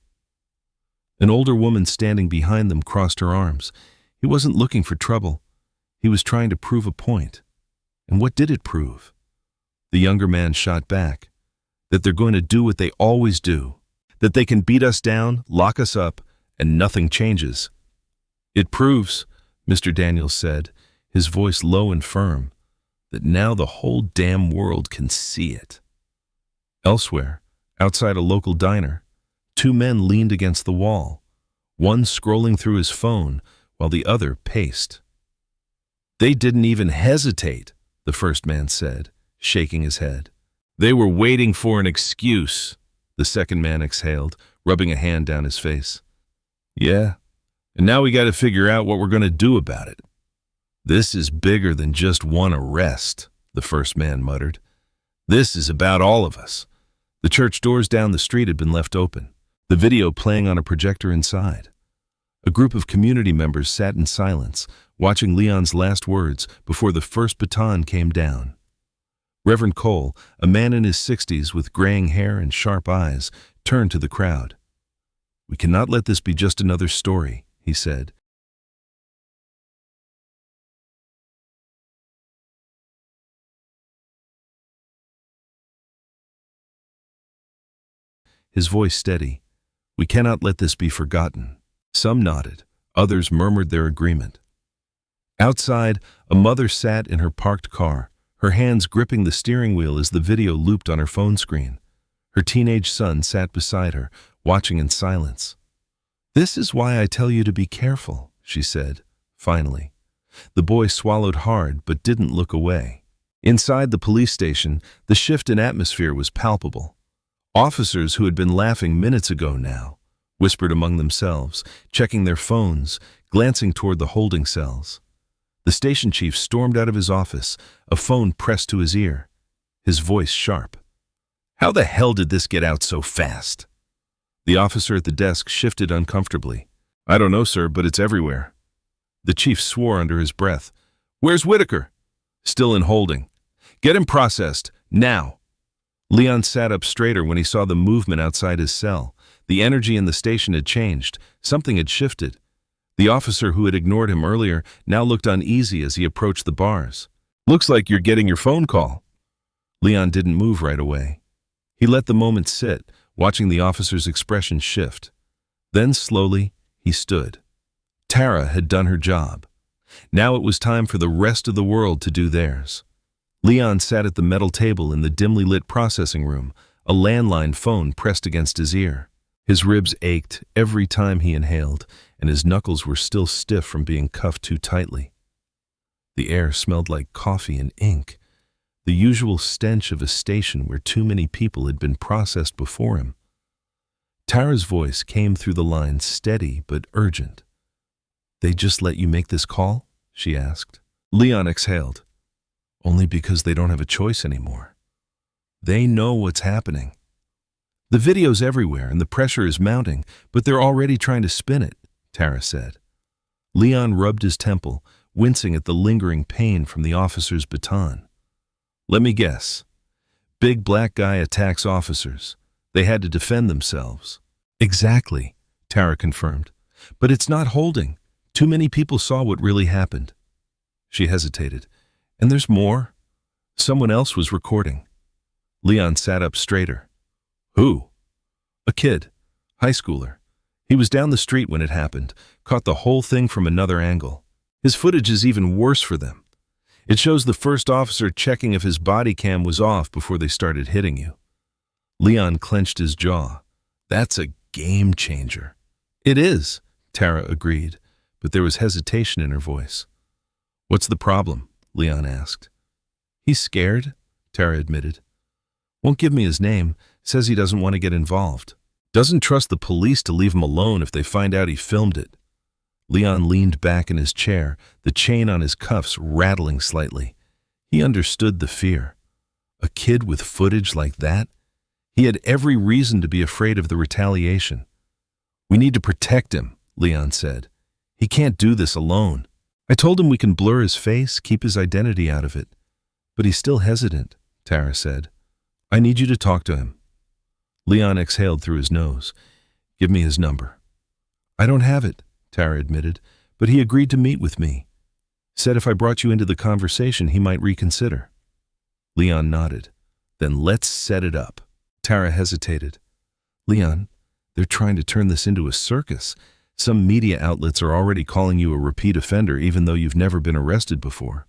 An older woman standing behind them crossed her arms. He wasn't looking for trouble. He was trying to prove a point. And what did it prove? The younger man shot back. That they're going to do what they always do. That they can beat us down, lock us up, and nothing changes. "It proves," Mr. Daniels said, his voice low and firm, "that now the whole damn world can see it." Elsewhere, outside a local diner, two men leaned against the wall, one scrolling through his phone while the other paced. "They didn't even hesitate," the first man said, shaking his head. "They were waiting for an excuse," the second man exhaled, rubbing a hand down his face. "Yeah, and now we got to figure out what we're going to do about it." "This is bigger than just one arrest," the first man muttered. "This is about all of us." The church doors down the street had been left open, the video playing on a projector inside. A group of community members sat in silence, watching Leon's last words before the first baton came down. Reverend Cole, a man in his 60s with graying hair and sharp eyes, turned to the crowd. "We cannot let this be just another story," he said. His voice steady. "We cannot let this be forgotten." Some nodded. Others murmured their agreement. Outside, a mother sat in her parked car, her hands gripping the steering wheel as the video looped on her phone screen. Her teenage son sat beside her, watching in silence. "This is why I tell you to be careful," she said, finally. The boy swallowed hard but didn't look away. Inside the police station, the shift in atmosphere was palpable. Officers who had been laughing minutes ago now whispered among themselves, checking their phones, glancing toward the holding cells. The station chief stormed out of his office, a phone pressed to his ear, his voice sharp. "How the hell did this get out so fast?" The officer at the desk shifted uncomfortably. "I don't know, sir, but it's everywhere." The chief swore under his breath. "Where's Whitaker?" "Still in holding." "Get him processed, now." Leon sat up straighter when he saw the movement outside his cell. The energy in the station had changed. Something had shifted. The officer who had ignored him earlier now looked uneasy as he approached the bars. "Looks like you're getting your phone call." Leon didn't move right away. He let the moment sit, watching the officer's expression shift. Then slowly, he stood. Tara had done her job. Now it was time for the rest of the world to do theirs. Leon sat at the metal table in the dimly lit processing room, a landline phone pressed against his ear. His ribs ached every time he inhaled, and his knuckles were still stiff from being cuffed too tightly. The air smelled like coffee and ink, the usual stench of a station where too many people had been processed before him. Tara's voice came through the line, steady but urgent. "They just let you make this call?" she asked. Leon exhaled. "Only because they don't have a choice anymore. They know what's happening. The video's everywhere and the pressure is mounting, but they're already trying to spin it," Tara said. Leon rubbed his temple, wincing at the lingering pain from the officer's baton. "Let me guess. Big black guy attacks officers. They had to defend themselves." "Exactly," Tara confirmed. "But it's not holding. Too many people saw what really happened." She hesitated. "And there's more. Someone else was recording." Leon sat up straighter. "Who?" "A kid. High schooler. He was down the street when it happened, caught the whole thing from another angle. His footage is even worse for them. It shows the first officer checking if his body cam was off before they started hitting you." Leon clenched his jaw. "That's a game changer." "It is," Tara agreed, but there was hesitation in her voice. "What's the problem?" Leon asked. "He's scared," Tara admitted. "Won't give me his name, says he doesn't want to get involved. Doesn't trust the police to leave him alone if they find out he filmed it." Leon leaned back in his chair, the chain on his cuffs rattling slightly. He understood the fear. A kid with footage like that? He had every reason to be afraid of the retaliation. "We need to protect him," Leon said. "He can't do this alone." "I told him we can blur his face, keep his identity out of it." "But he's still hesitant," Tara said. "I need you to talk to him." Leon exhaled through his nose. "Give me his number." "I don't have it," Tara admitted, "but he agreed to meet with me. Said if I brought you into the conversation, he might reconsider." Leon nodded. "Then let's set it up." Tara hesitated. "Leon, they're trying to turn this into a circus. Some media outlets are already calling you a repeat offender even though you've never been arrested before."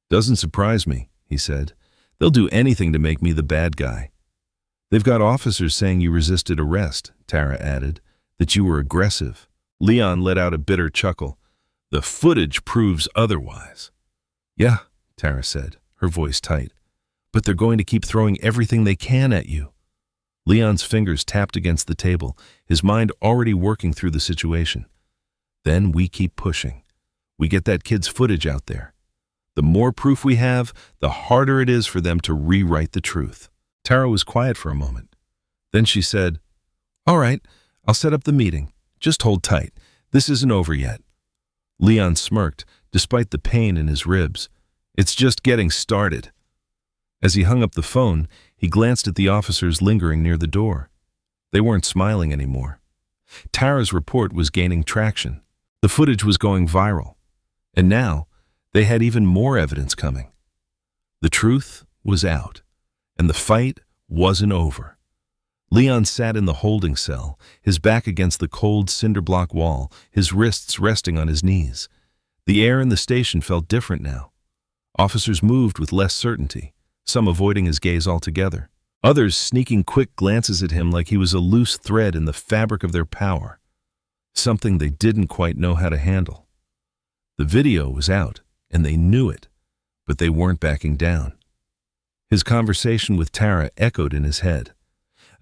"Doesn't surprise me," he said. "They'll do anything to make me the bad guy." "They've got officers saying you resisted arrest," Tara added, "that you were aggressive." Leon let out a bitter chuckle. "The footage proves otherwise." "Yeah," Tara said, her voice tight. "But they're going to keep throwing everything they can at you." Leon's fingers tapped against the table, his mind already working through the situation. "Then we keep pushing. We get that kid's footage out there. The more proof we have, the harder it is for them to rewrite the truth." Tara was quiet for a moment. Then she said, "All right, I'll set up the meeting. Just hold tight. This isn't over yet." Leon smirked, despite the pain in his ribs. "It's just getting started." As he hung up the phone, he glanced at the officers lingering near the door. They weren't smiling anymore. Tara's report was gaining traction. The footage was going viral. And now, they had even more evidence coming. The truth was out, and the fight wasn't over. Leon sat in the holding cell, his back against the cold cinder-block wall, his wrists resting on his knees. The air in the station felt different now. Officers moved with less certainty, some avoiding his gaze altogether, others sneaking quick glances at him like he was a loose thread in the fabric of their power, something they didn't quite know how to handle. The video was out, and they knew it, but they weren't backing down. His conversation with Tara echoed in his head.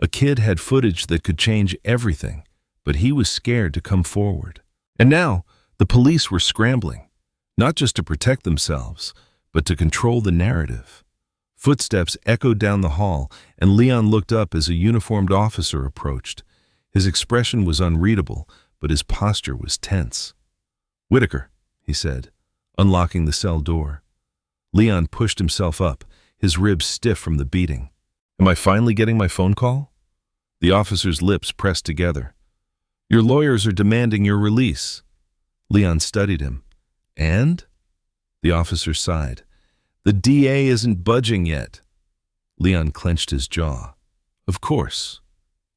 A kid had footage that could change everything, but he was scared to come forward. And now, the police were scrambling, not just to protect themselves, but to control the narrative. Footsteps echoed down the hall, and Leon looked up as a uniformed officer approached. His expression was unreadable, but his posture was tense. "Whitaker," he said, unlocking the cell door. Leon pushed himself up, his ribs stiff from the beating. "Am I finally getting my phone call?" The officer's lips pressed together. "Your lawyers are demanding your release." Leon studied him. "And?" The officer sighed. "The DA isn't budging yet." Leon clenched his jaw. Of course.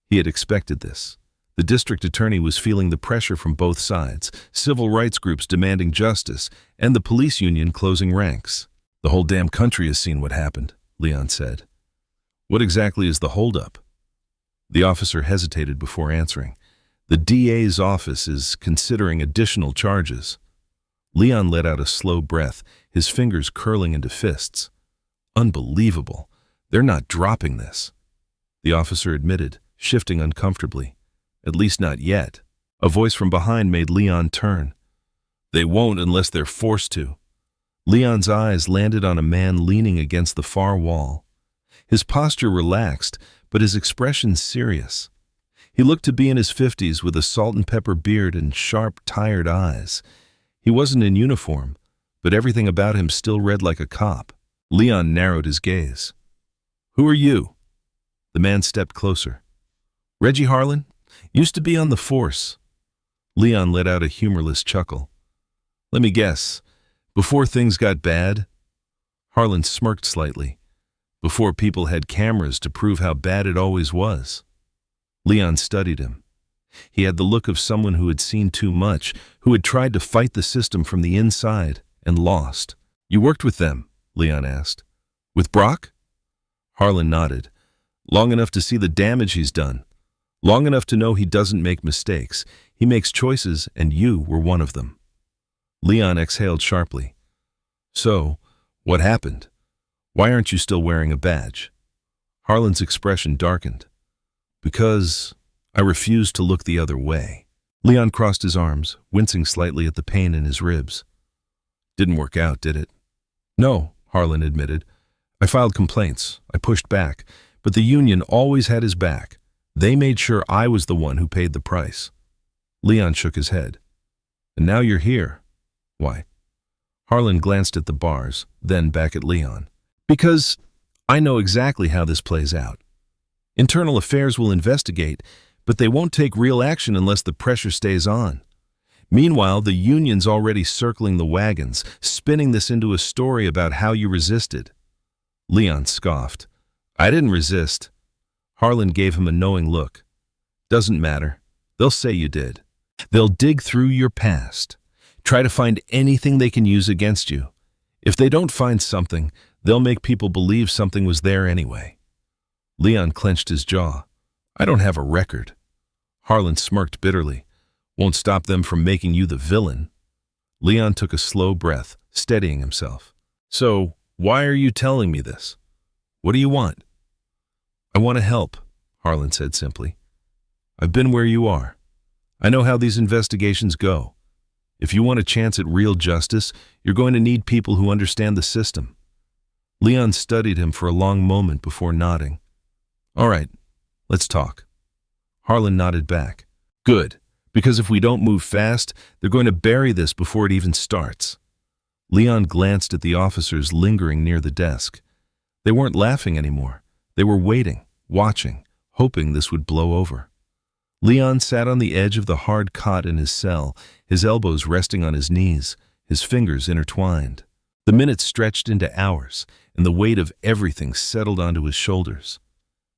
He had expected this. The district attorney was feeling the pressure from both sides, civil rights groups demanding justice, and the police union closing ranks. "The whole damn country has seen what happened," Leon said. "What exactly is the holdup?" The officer hesitated before answering. "The DA's office is considering additional charges." Leon let out a slow breath, his fingers curling into fists. "Unbelievable. They're not dropping this." The officer admitted, shifting uncomfortably. "At least not yet." A voice from behind made Leon turn. "They won't unless they're forced to." Leon's eyes landed on a man leaning against the far wall. His posture relaxed, but his expression serious. He looked to be in his 50s with a salt-and-pepper beard and sharp, tired eyes. He wasn't in uniform, but everything about him still read like a cop. Leon narrowed his gaze. "Who are you?" The man stepped closer. "Reggie Harlan? Used to be on the force." Leon let out a humorless chuckle. "Let me guess. Before things got bad?" Harlan smirked slightly. "Before people had cameras to prove how bad it always was." Leon studied him. He had the look of someone who had seen too much, who had tried to fight the system from the inside and lost. "You worked with them?" Leon asked. "With Brock?" Harlan nodded. "Long enough to see the damage he's done. Long enough to know he doesn't make mistakes. He makes choices, and you were one of them." Leon exhaled sharply. "So, what happened? Why aren't you still wearing a badge?" Harlan's expression darkened. "Because I refused to look the other way." Leon crossed his arms, wincing slightly at the pain in his ribs. "Didn't work out, did it?" "No," Harlan admitted. "I filed complaints. I pushed back. But the union always had his back. They made sure I was the one who paid the price." Leon shook his head. "And now you're here. Why?" Harlan glanced at the bars, then back at Leon. "Because I know exactly how this plays out. Internal Affairs will investigate, but they won't take real action unless the pressure stays on. Meanwhile, the union's already circling the wagons, spinning this into a story about how you resisted." Leon scoffed. "I didn't resist." Harlan gave him a knowing look. "Doesn't matter. They'll say you did. They'll dig through your past, try to find anything they can use against you. If they don't find something, they'll make people believe something was there anyway." Leon clenched his jaw. "I don't have a record." Harlan smirked bitterly. "Won't stop them from making you the villain." Leon took a slow breath, steadying himself. "So, why are you telling me this? What do you want?" "I want to help," Harlan said simply. "I've been where you are. I know how these investigations go. If you want a chance at real justice, you're going to need people who understand the system." Leon studied him for a long moment before nodding. "All right, let's talk." Harlan nodded back. "Good, because if we don't move fast, they're going to bury this before it even starts." Leon glanced at the officers lingering near the desk. They weren't laughing anymore. They were waiting, watching, hoping this would blow over. Leon sat on the edge of the hard cot in his cell, his elbows resting on his knees, his fingers intertwined. The minutes stretched into hours, and the weight of everything settled onto his shoulders.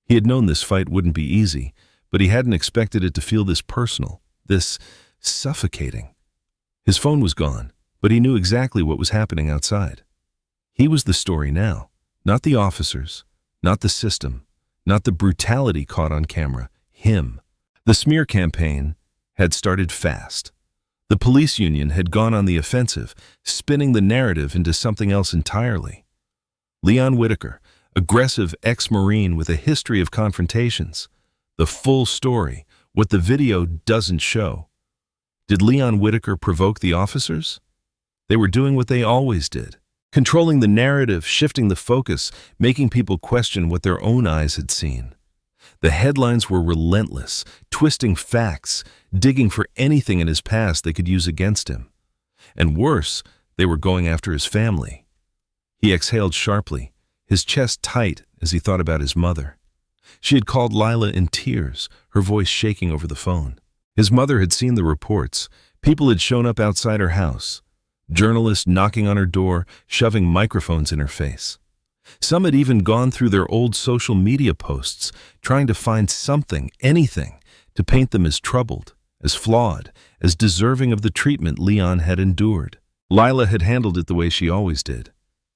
He had known this fight wouldn't be easy, but he hadn't expected it to feel this personal, this suffocating. His phone was gone, but he knew exactly what was happening outside. He was the story now, not the officers, not the system, not the brutality caught on camera, him. The smear campaign had started fast. The police union had gone on the offensive, spinning the narrative into something else entirely. Leon Whitaker, aggressive ex-Marine with a history of confrontations. The full story, what the video doesn't show. Did Leon Whitaker provoke the officers? They were doing what they always did, controlling the narrative, shifting the focus, making people question what their own eyes had seen. The headlines were relentless, twisting facts, digging for anything in his past they could use against him. And worse, they were going after his family. He exhaled sharply, his chest tight as he thought about his mother. She had called Lila in tears, her voice shaking over the phone. His mother had seen the reports. People had shown up outside her house. Journalists knocking on her door, shoving microphones in her face. Some had even gone through their old social media posts, trying to find something, anything, to paint them as troubled, as flawed, as deserving of the treatment Leon had endured. Lila had handled it the way she always did,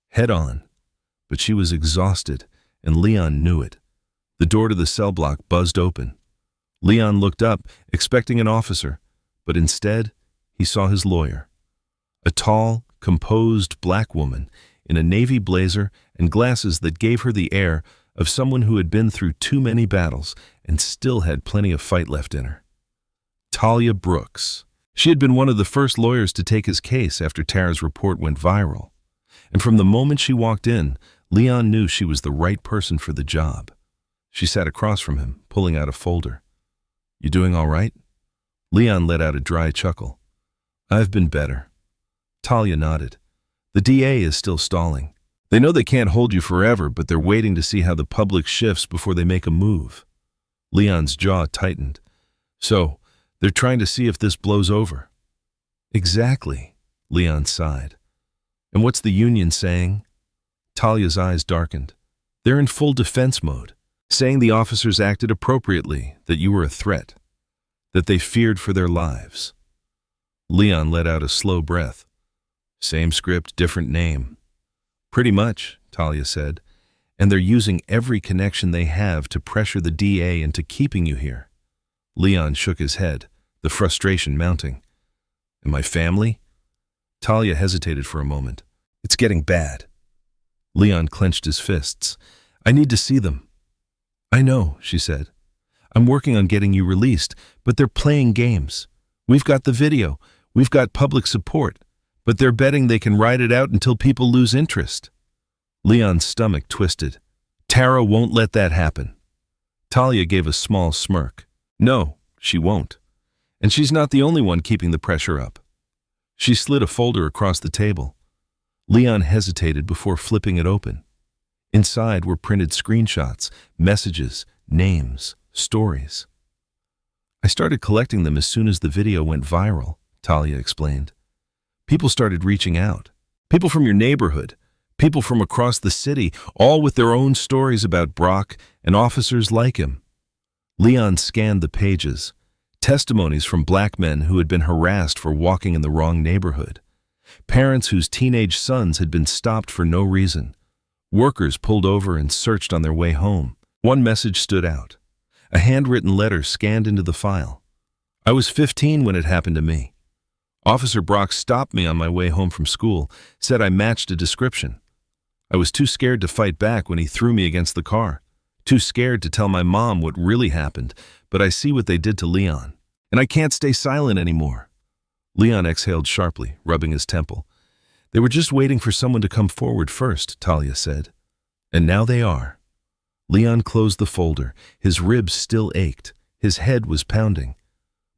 head on. But she was exhausted, and Leon knew it. The door to the cell block buzzed open. Leon looked up, expecting an officer, but instead, he saw his lawyer. A tall, composed black woman in a navy blazer and glasses that gave her the air of someone who had been through too many battles and still had plenty of fight left in her. Talia Brooks. She had been one of the first lawyers to take his case after Tara's report went viral. And from the moment she walked in, Leon knew she was the right person for the job. She sat across from him, pulling out a folder. "You doing all right?" Leon let out a dry chuckle. "I've been better." Talia nodded. "The DA is still stalling. They know they can't hold you forever, but they're waiting to see how the public shifts before they make a move." Leon's jaw tightened. "So, they're trying to see if this blows over." "Exactly," Leon sighed. "And what's the union saying?" Talia's eyes darkened. "They're in full defense mode, saying the officers acted appropriately, that you were a threat, that they feared for their lives." Leon let out a slow breath. "Same script, different name." "Pretty much," Talia said, "and they're using every connection they have to pressure the DA into keeping you here." Leon shook his head, the frustration mounting. "And my family?" Talia hesitated for a moment. "It's getting bad." Leon clenched his fists. "I need to see them." "I know," she said. "I'm working on getting you released, but they're playing games. We've got the video. We've got public support. But they're betting they can ride it out until people lose interest." Leon's stomach twisted. "Tara won't let that happen." Talia gave a small smirk. "No, she won't. And she's not the only one keeping the pressure up." She slid a folder across the table. Leon hesitated before flipping it open. Inside were printed screenshots, messages, names, stories. "I started collecting them as soon as the video went viral," Talia explained. "People started reaching out. People from your neighborhood, people from across the city, all with their own stories about Brock and officers like him." Leon scanned the pages. Testimonies from black men who had been harassed for walking in the wrong neighborhood. Parents whose teenage sons had been stopped for no reason. Workers pulled over and searched on their way home. One message stood out. A handwritten letter scanned into the file. "I was 15 when it happened to me. Officer Brock stopped me on my way home from school, said I matched a description. I was too scared to fight back when he threw me against the car. Too scared to tell my mom what really happened, but I see what they did to Leon. And I can't stay silent anymore." Leon exhaled sharply, rubbing his temple. "They were just waiting for someone to come forward first," Talia said. "And now they are." Leon closed the folder. His ribs still ached. His head was pounding.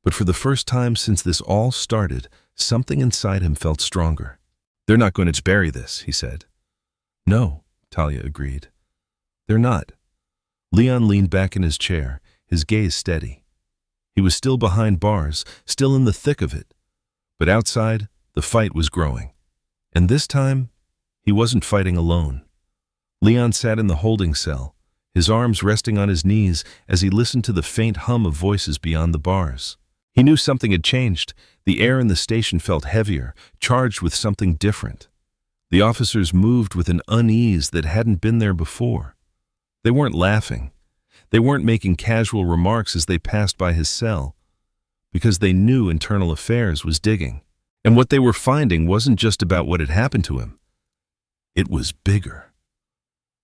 But for the first time since this all started, something inside him felt stronger. "They're not going to bury this," he said. "No," Talia agreed. They're not. Leon leaned back in his chair, his gaze steady. He was still behind bars, still in the thick of it. But outside, the fight was growing. And this time, he wasn't fighting alone. Leon sat in the holding cell, his arms resting on his knees as he listened to the faint hum of voices beyond the bars. He knew something had changed. The air in the station felt heavier, charged with something different. The officers moved with an unease that hadn't been there before. They weren't laughing. They weren't making casual remarks as they passed by his cell, because they knew Internal Affairs was digging. And what they were finding wasn't just about what had happened to him. It was bigger.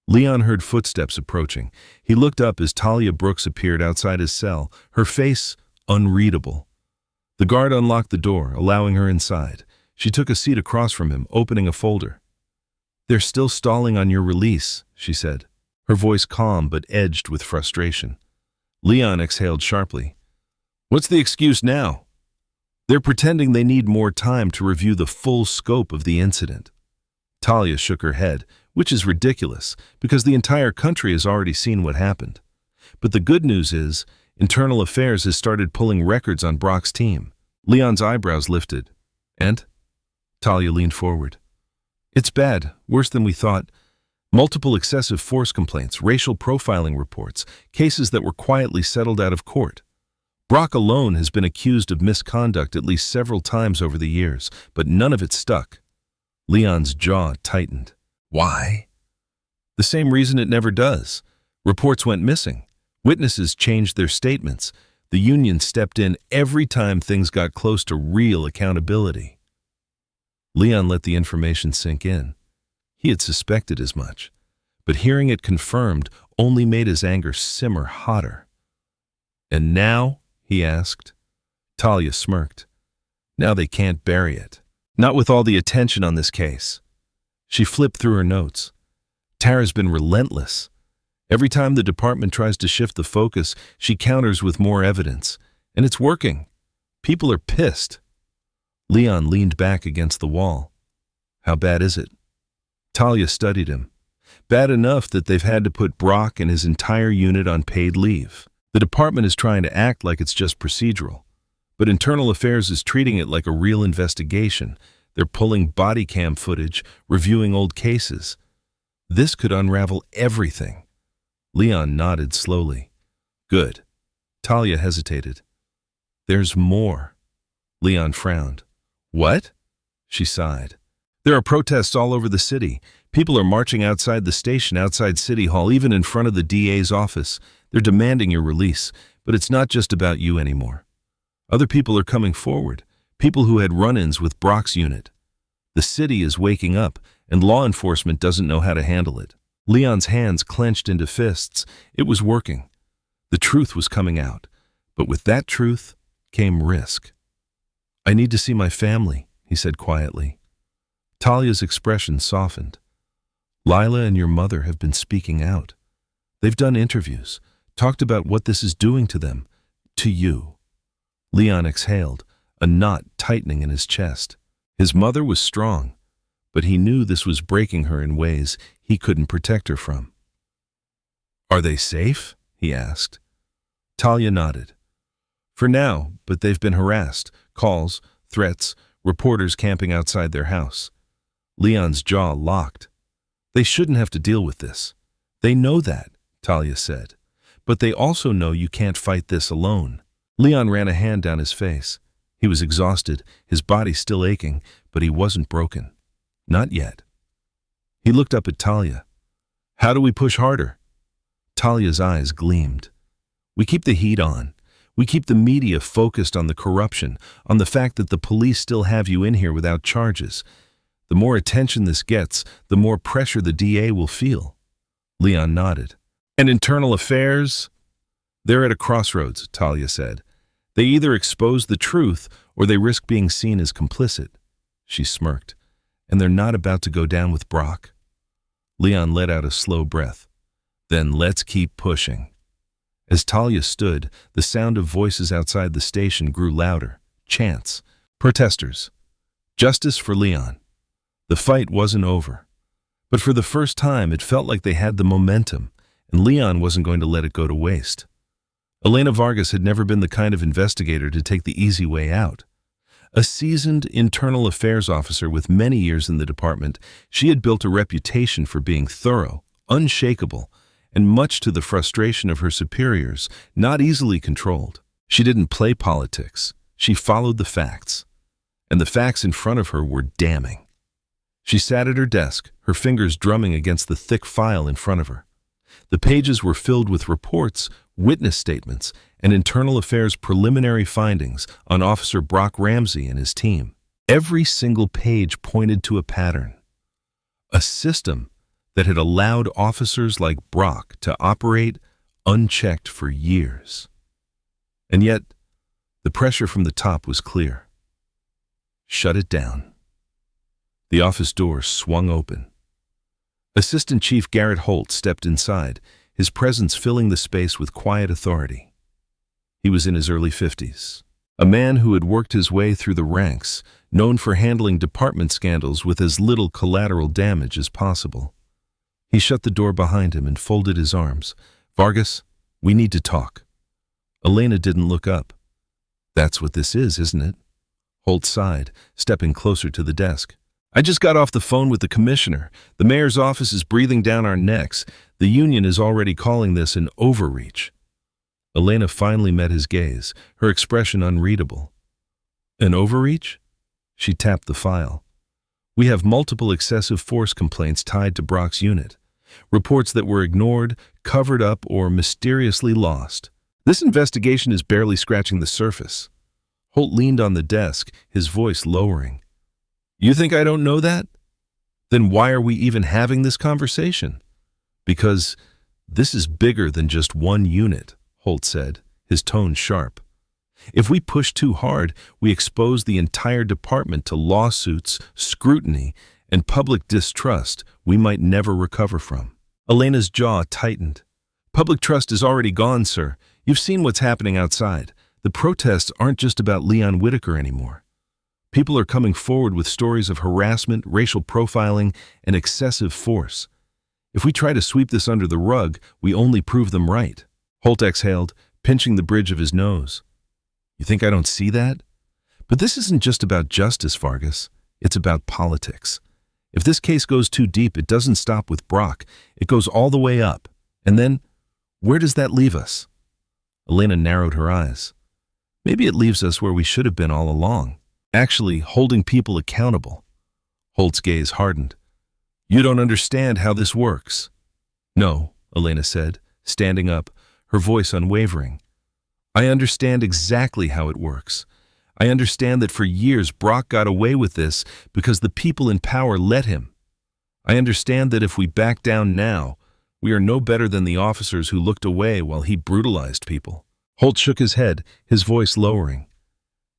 Leon heard footsteps approaching. He looked up as Talia Brooks appeared outside his cell, her face unreadable. The guard unlocked the door, allowing her inside. She took a seat across from him, opening a folder. "They're still stalling on your release," she said, her voice calm but edged with frustration. Leon exhaled sharply. "What's the excuse now?" "They're pretending they need more time to review the full scope of the incident." Talia shook her head, which is ridiculous, because the entire country has already seen what happened. But the good news is, Internal Affairs has started pulling records on Brock's team. Leon's eyebrows lifted. "And?" Talia leaned forward. "It's bad, worse than we thought. Multiple excessive force complaints, racial profiling reports, cases that were quietly settled out of court. Brock alone has been accused of misconduct at least several times over the years, but none of it stuck." Leon's jaw tightened. "Why?" "The same reason it never does. Reports went missing. Witnesses changed their statements. The union stepped in every time things got close to real accountability." Leon let the information sink in. He had suspected as much, but hearing it confirmed only made his anger simmer hotter. "And now?" he asked. Talia smirked. "Now they can't bury it. Not with all the attention on this case." She flipped through her notes. "Tara's been relentless. Every time the department tries to shift the focus, she counters with more evidence. And it's working. People are pissed." Leon leaned back against the wall. "How bad is it?" Talia studied him. "Bad enough that they've had to put Brock and his entire unit on paid leave. The department is trying to act like it's just procedural. But Internal Affairs is treating it like a real investigation. They're pulling body cam footage, reviewing old cases. This could unravel everything." Leon nodded slowly. "Good." Talia hesitated. "There's more." Leon frowned. "What?" She sighed. "There are protests all over the city. People are marching outside the station, outside City Hall, even in front of the DA's office. They're demanding your release, but it's not just about you anymore. Other people are coming forward, people who had run-ins with Brock's unit. The city is waking up, and law enforcement doesn't know how to handle it." Leon's hands clenched into fists. It was working. The truth was coming out, but with that truth came risk. "I need to see my family," he said quietly. Talia's expression softened. "Lila and your mother have been speaking out. They've done interviews, talked about what this is doing to them, to you." Leon exhaled, a knot tightening in his chest. His mother was strong, but he knew this was breaking her in ways he couldn't protect her from. "Are they safe?" he asked. Talia nodded. "For now, but they've been harassed. Calls, threats, reporters camping outside their house." Leon's jaw locked. "They shouldn't have to deal with this. They know that," Talia said. "But they also know you can't fight this alone." Leon ran a hand down his face. He was exhausted, his body still aching, but he wasn't broken. Not yet. He looked up at Talia. "How do we push harder?" Talia's eyes gleamed. "We keep the heat on. We keep the media focused on the corruption, on the fact that the police still have you in here without charges. The more attention this gets, the more pressure the DA will feel." Leon nodded. "And Internal Affairs?" "They're at a crossroads," Talia said. "They either expose the truth or they risk being seen as complicit." She smirked. "And they're not about to go down with Brock?" Leon let out a slow breath. "Then let's keep pushing." As Talia stood, the sound of voices outside the station grew louder. Chants. Protesters. Justice for Leon. The fight wasn't over. But for the first time, it felt like they had the momentum. and Leon wasn't going to let it go to waste. Elena Vargas had never been the kind of investigator to take the easy way out. A seasoned internal affairs officer with many years in the department, she had built a reputation for being thorough, unshakable, and much to the frustration of her superiors, not easily controlled. She didn't play politics. She followed the facts. And the facts in front of her were damning. She sat at her desk, her fingers drumming against the thick file in front of her. The pages were filled with reports, witness statements, and internal affairs preliminary findings on Officer Brock Ramsey and his team. Every single page pointed to a pattern, a system that had allowed officers like Brock to operate unchecked for years. And yet, the pressure from the top was clear. Shut it down. The office door swung open. Assistant Chief Garrett Holt stepped inside, his presence filling the space with quiet authority. He was in his early 50s, a man who had worked his way through the ranks, known for handling department scandals with as little collateral damage as possible. He shut the door behind him and folded his arms. "Vargas, we need to talk." Elena didn't look up. "That's what this is, isn't it?" Holt sighed, stepping closer to the desk. "I just got off the phone with the commissioner. The mayor's office is breathing down our necks. The union is already calling this an overreach." Elena finally met his gaze, her expression unreadable. "An overreach?" She tapped the file. "We have multiple excessive force complaints tied to Brock's unit. Reports that were ignored, covered up, or mysteriously lost. This investigation is barely scratching the surface." Holt leaned on the desk, his voice lowering. "You think I don't know that? Then why are we even having this conversation?" "Because this is bigger than just one unit," Holt said, his tone sharp. "If we push too hard, we expose the entire department to lawsuits, scrutiny, and public distrust we might never recover from." Elena's jaw tightened. "Public trust is already gone, sir. You've seen what's happening outside. The protests aren't just about Leon Whitaker anymore. People are coming forward with stories of harassment, racial profiling, and excessive force. If we try to sweep this under the rug, we only prove them right." Holt exhaled, pinching the bridge of his nose. "You think I don't see that? But this isn't just about justice, Vargas. It's about politics. If this case goes too deep, it doesn't stop with Brock. It goes all the way up. And then, where does that leave us?" Elena narrowed her eyes. "Maybe it leaves us where we should have been all along. Actually holding people accountable." Holt's gaze hardened. "You don't understand how this works." "No," Elena said, standing up, her voice unwavering. "I understand exactly how it works. I understand that for years Brock got away with this because the people in power let him. I understand that if we back down now, we are no better than the officers who looked away while he brutalized people." Holt shook his head, his voice lowering.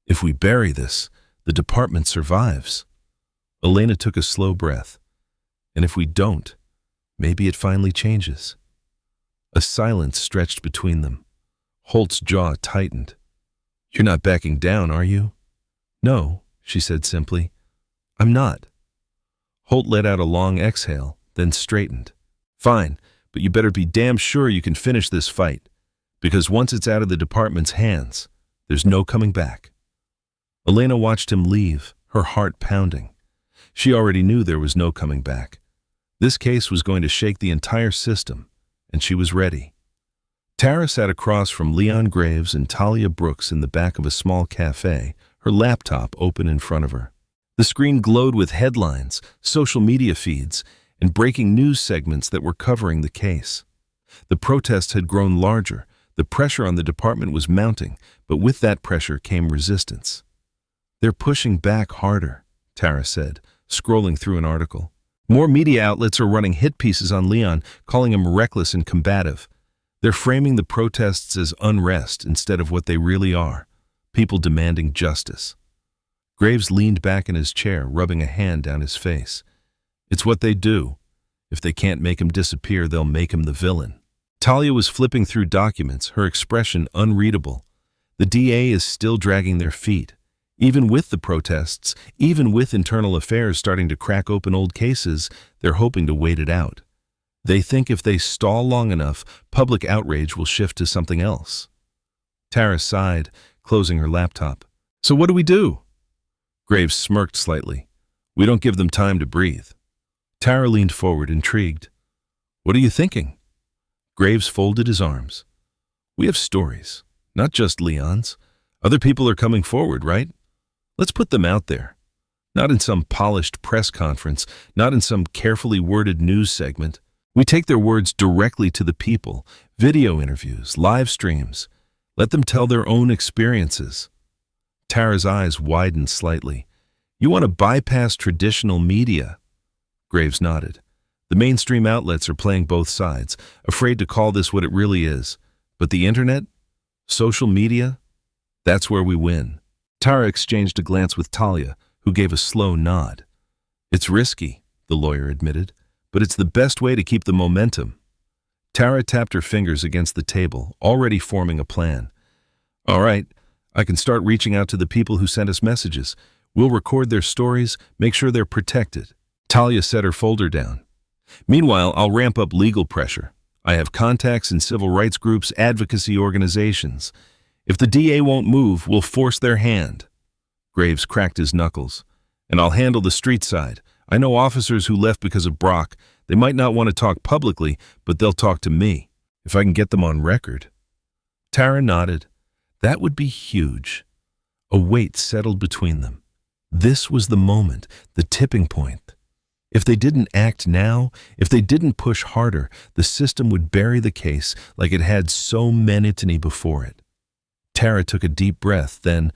"If we bury this, the department survives." Elena took a slow breath. "And if we don't, maybe it finally changes." A silence stretched between them. Holt's jaw tightened. "You're not backing down, are you?" "No," she said simply. "I'm not." Holt let out a long exhale, then straightened. "Fine, but you better be damn sure you can finish this fight. Because once it's out of the department's hands, there's no coming back." Elena watched him leave, her heart pounding. She already knew there was no coming back. This case was going to shake the entire system, and she was ready. Tara sat across from Leon Graves and Talia Brooks in the back of a small cafe, her laptop open in front of her. The screen glowed with headlines, social media feeds, and breaking news segments that were covering the case. The protests had grown larger. The pressure on the department was mounting, but with that pressure came resistance. "They're pushing back harder," Tara said, scrolling through an article. "More media outlets are running hit pieces on Leon, calling him reckless and combative. They're framing the protests as unrest instead of what they really are, people demanding justice." Graves leaned back in his chair, rubbing a hand down his face. "It's what they do. If they can't make him disappear, they'll make him the villain." Talia was flipping through documents, her expression unreadable. The DA is still dragging their feet. Even with the protests, even with internal affairs starting to crack open old cases, they're hoping to wait it out. They think if they stall long enough, public outrage will shift to something else. Tara sighed, closing her laptop. So what do we do? Graves smirked slightly. We don't give them time to breathe. Tara leaned forward, intrigued. What are you thinking? Graves folded his arms. We have stories, not just Leon's. Other people are coming forward, right? Let's put them out there. Not in some polished press conference, not in some carefully worded news segment. We take their words directly to the people, video interviews, live streams. Let them tell their own experiences. Tara's eyes widened slightly. You want to bypass traditional media? Graves nodded. The mainstream outlets are playing both sides, afraid to call this what it really is. But the internet? Social media? That's where we win. Tara exchanged a glance with Talia, who gave a slow nod. It's risky, the lawyer admitted, but it's the best way to keep the momentum. Tara tapped her fingers against the table, already forming a plan. All right, I can start reaching out to the people who sent us messages. We'll record their stories, make sure they're protected. Talia set her folder down. Meanwhile, I'll ramp up legal pressure. I have contacts in civil rights groups, advocacy organizations. If the DA won't move, we'll force their hand. Graves cracked his knuckles. And I'll handle the street side. I know officers who left because of Brock. They might not want to talk publicly, but they'll talk to me, if I can get them on record. Tara nodded. That would be huge. A weight settled between them. This was the moment, the tipping point. If they didn't act now, if they didn't push harder, the system would bury the case like it had so many before it. Tara took a deep breath, then,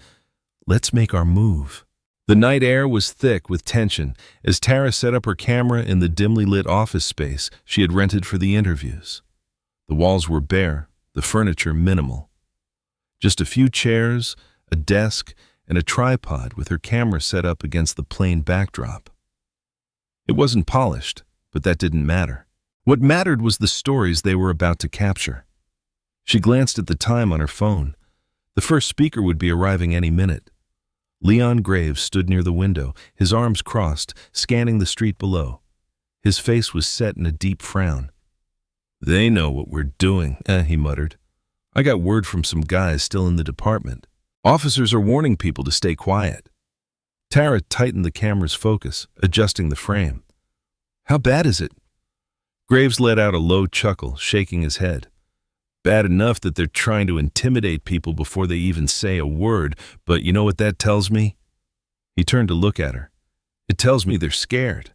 let's make our move. The night air was thick with tension as Tara set up her camera in the dimly lit office space she had rented for the interviews. The walls were bare, the furniture minimal. Just a few chairs, a desk, and a tripod with her camera set up against the plain backdrop. It wasn't polished, but that didn't matter. What mattered was the stories they were about to capture. She glanced at the time on her phone. The first speaker would be arriving any minute. Leon Graves stood near the window, his arms crossed, scanning the street below. His face was set in a deep frown. They know what we're doing, he muttered. I got word from some guys still in the department. Officers are warning people to stay quiet. Tara tightened the camera's focus, adjusting the frame. How bad is it? Graves let out a low chuckle, shaking his head. Bad enough that they're trying to intimidate people before they even say a word, but you know what that tells me? He turned to look at her. It tells me they're scared.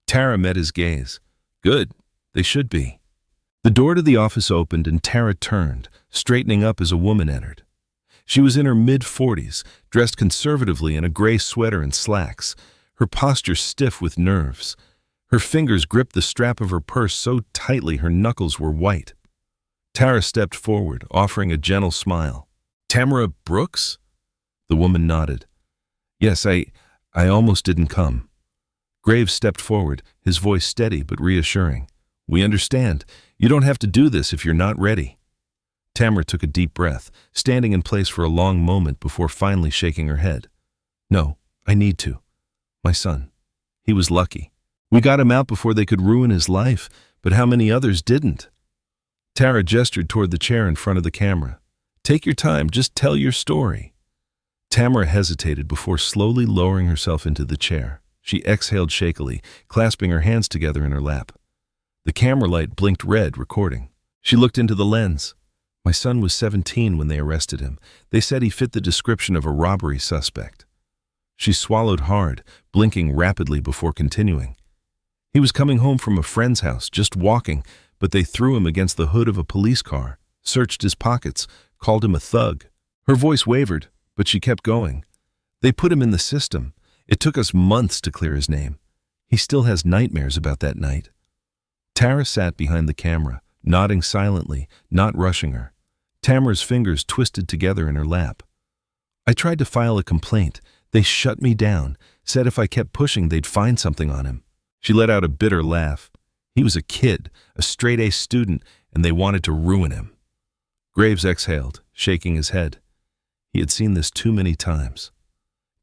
Tara met his gaze. Good, they should be. The door to the office opened and Tara turned, straightening up as a woman entered. She was in her mid-40s, dressed conservatively in a gray sweater and slacks, her posture stiff with nerves. Her fingers gripped the strap of her purse so tightly her knuckles were white. Tara stepped forward, offering a gentle smile. Tamara Brooks? The woman nodded. Yes, I almost didn't come. Graves stepped forward, his voice steady but reassuring. We understand. You don't have to do this if you're not ready. Tamara took a deep breath, standing in place for a long moment before finally shaking her head. No, I need to. My son. He was lucky. We got him out before they could ruin his life, but how many others didn't? Tara gestured toward the chair in front of the camera. Take your time, just tell your story. Tamara hesitated before slowly lowering herself into the chair. She exhaled shakily, clasping her hands together in her lap. The camera light blinked red, recording. She looked into the lens. My son was 17 when they arrested him. They said he fit the description of a robbery suspect. She swallowed hard, blinking rapidly before continuing. He was coming home from a friend's house, just walking, but they threw him against the hood of a police car, searched his pockets, called him a thug. Her voice wavered, but she kept going. They put him in the system. It took us months to clear his name. He still has nightmares about that night. Tara sat behind the camera, nodding silently, not rushing her. Tamara's fingers twisted together in her lap. I tried to file a complaint. They shut me down, said if I kept pushing they'd find something on him. She let out a bitter laugh. He was a kid, a straight-A student, and they wanted to ruin him. Graves exhaled, shaking his head. He had seen this too many times.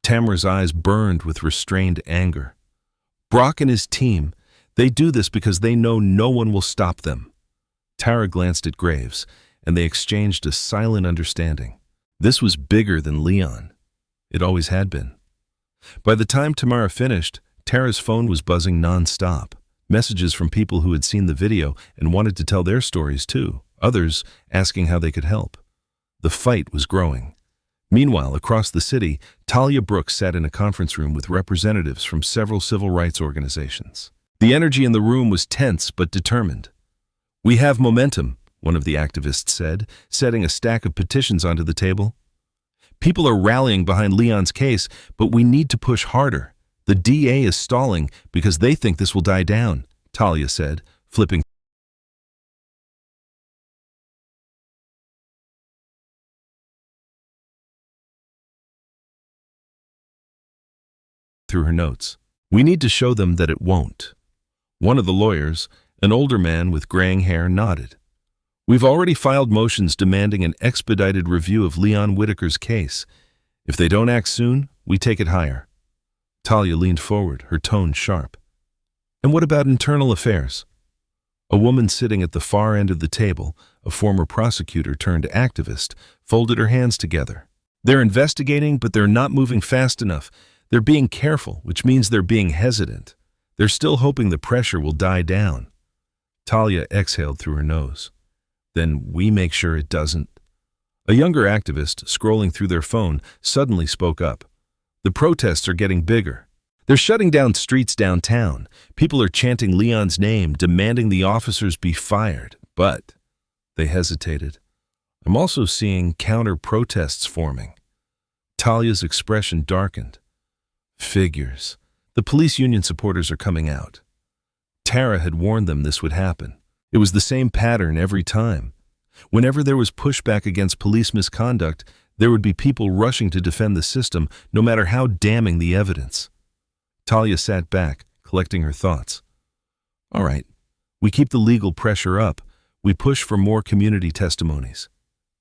Tamara's eyes burned with restrained anger. Brock and his team, They do this because they know no one will stop them. Tara glanced at Graves, and they exchanged a silent understanding. This was bigger than Leon. It always had been. By the time Tamara finished, Tara's phone was buzzing non-stop. Messages from people who had seen the video and wanted to tell their stories too, others asking how they could help. The fight was growing. Meanwhile, across the city, Talia Brooks sat in a conference room with representatives from several civil rights organizations. The energy in the room was tense but determined. "We have momentum," one of the activists said, setting a stack of petitions onto the table. "People are rallying behind Leon's case, but we need to push harder. The DA is stalling because they think this will die down," Talia said, flipping through her notes. "We need to show them that it won't." One of the lawyers, an older man with graying hair, nodded. "We've already filed motions demanding an expedited review of Leon Whitaker's case. If they don't act soon, we take it higher." Talia leaned forward, her tone sharp. "And what about internal affairs?" A woman sitting at the far end of the table, a former prosecutor turned activist, folded her hands together. "They're investigating, but they're not moving fast enough. They're being careful, which means they're being hesitant. They're still hoping the pressure will die down." Talia exhaled through her nose. "Then we make sure it doesn't." A younger activist, scrolling through their phone, suddenly spoke up. "The protests are getting bigger. They're shutting down streets downtown. People are chanting Leon's name, demanding the officers be fired. But," they hesitated, "I'm also seeing counter-protests forming." Talia's expression darkened. "Figures. The police union supporters are coming out." Tara had warned them this would happen. It was the same pattern every time. Whenever there was pushback against police misconduct, there would be people rushing to defend the system, no matter how damning the evidence. Talia sat back, collecting her thoughts. "All right, we keep the legal pressure up. We push for more community testimonies.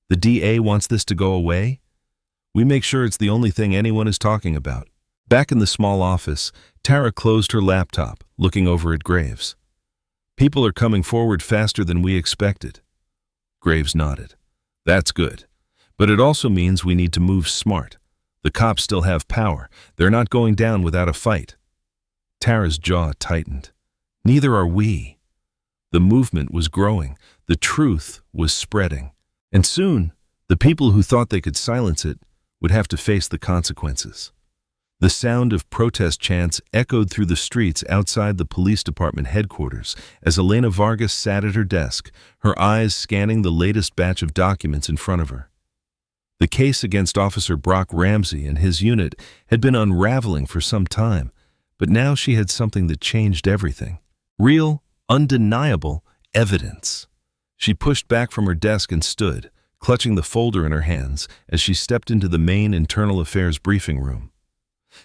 The DA wants this to go away. We make sure it's the only thing anyone is talking about." Back in the small office, Tara closed her laptop, looking over at Graves. "People are coming forward faster than we expected." Graves nodded. "That's good. But it also means we need to move smart. The cops still have power. They're not going down without a fight." Tara's jaw tightened. "Neither are we." The movement was growing. The truth was spreading. And soon, the people who thought they could silence it would have to face the consequences. The sound of protest chants echoed through the streets outside the police department headquarters as Elena Vargas sat at her desk, her eyes scanning the latest batch of documents in front of her. The case against Officer Brock Ramsey and his unit had been unraveling for some time, but now she had something that changed everything. Real, undeniable evidence. She pushed back from her desk and stood, clutching the folder in her hands as she stepped into the main internal affairs briefing room.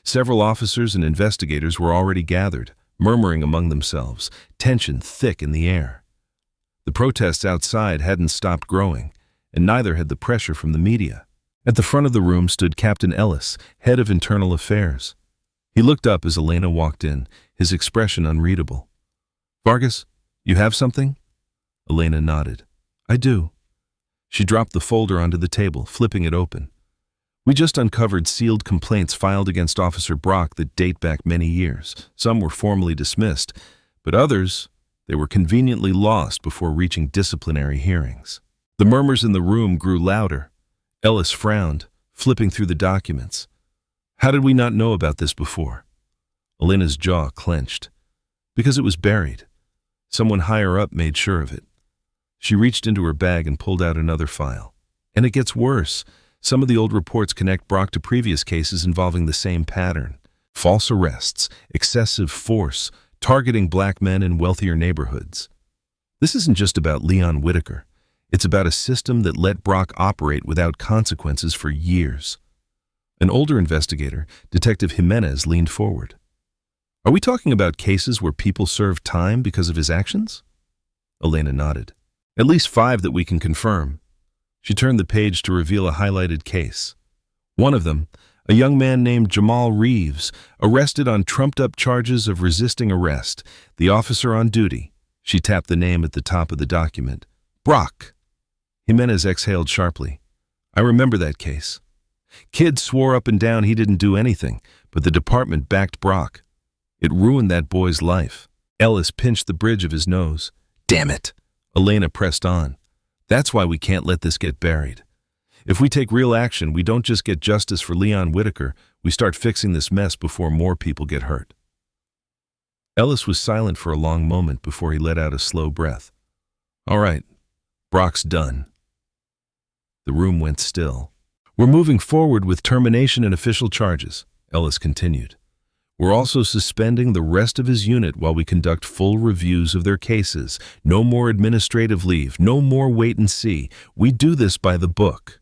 Several officers and investigators were already gathered, murmuring among themselves, tension thick in the air. The protests outside hadn't stopped growing, and neither had the pressure from the media. At the front of the room stood Captain Ellis, head of internal affairs. He looked up as Elena walked in, his expression unreadable. "Vargas, you have something?" Elena nodded. "I do." She dropped the folder onto the table, flipping it open. "We just uncovered sealed complaints filed against Officer Brock that date back many years. Some were formally dismissed, but others, they were conveniently lost before reaching disciplinary hearings." The murmurs in the room grew louder. Ellis frowned, flipping through the documents. "How did we not know about this before?" Elena's jaw clenched. "Because it was buried. Someone higher up made sure of it." She reached into her bag and pulled out another file. "And it gets worse. Some of the old reports connect Brock to previous cases involving the same pattern. False arrests, excessive force, targeting black men in wealthier neighborhoods. This isn't just about Leon Whitaker. It's about a system that let Brock operate without consequences for years." An older investigator, Detective Jimenez, leaned forward. "Are we talking about cases where people served time because of his actions?" Elena nodded. "At least 5 that we can confirm." She turned the page to reveal a highlighted case. One of them, A young man named Jamal Reeves, arrested on trumped-up charges of resisting arrest. The officer on duty. She tapped the name at the top of the document. Brock. Jimenez exhaled sharply. I remember that case. Kid swore up and down he didn't do anything, but the department backed Brock. It ruined that boy's life. Ellis pinched the bridge of his nose. Damn it! Elena pressed on. That's why we can't let this get buried. If we take real action, we don't just get justice for Leon Whitaker, we start fixing this mess before more people get hurt. Ellis was silent for a long moment before he let out a slow breath. All right, Brock's done. The room went still. We're moving forward with termination and official charges, Ellis continued. We're also suspending the rest of his unit while we conduct full reviews of their cases. No more administrative leave, no more wait and see. We do this by the book.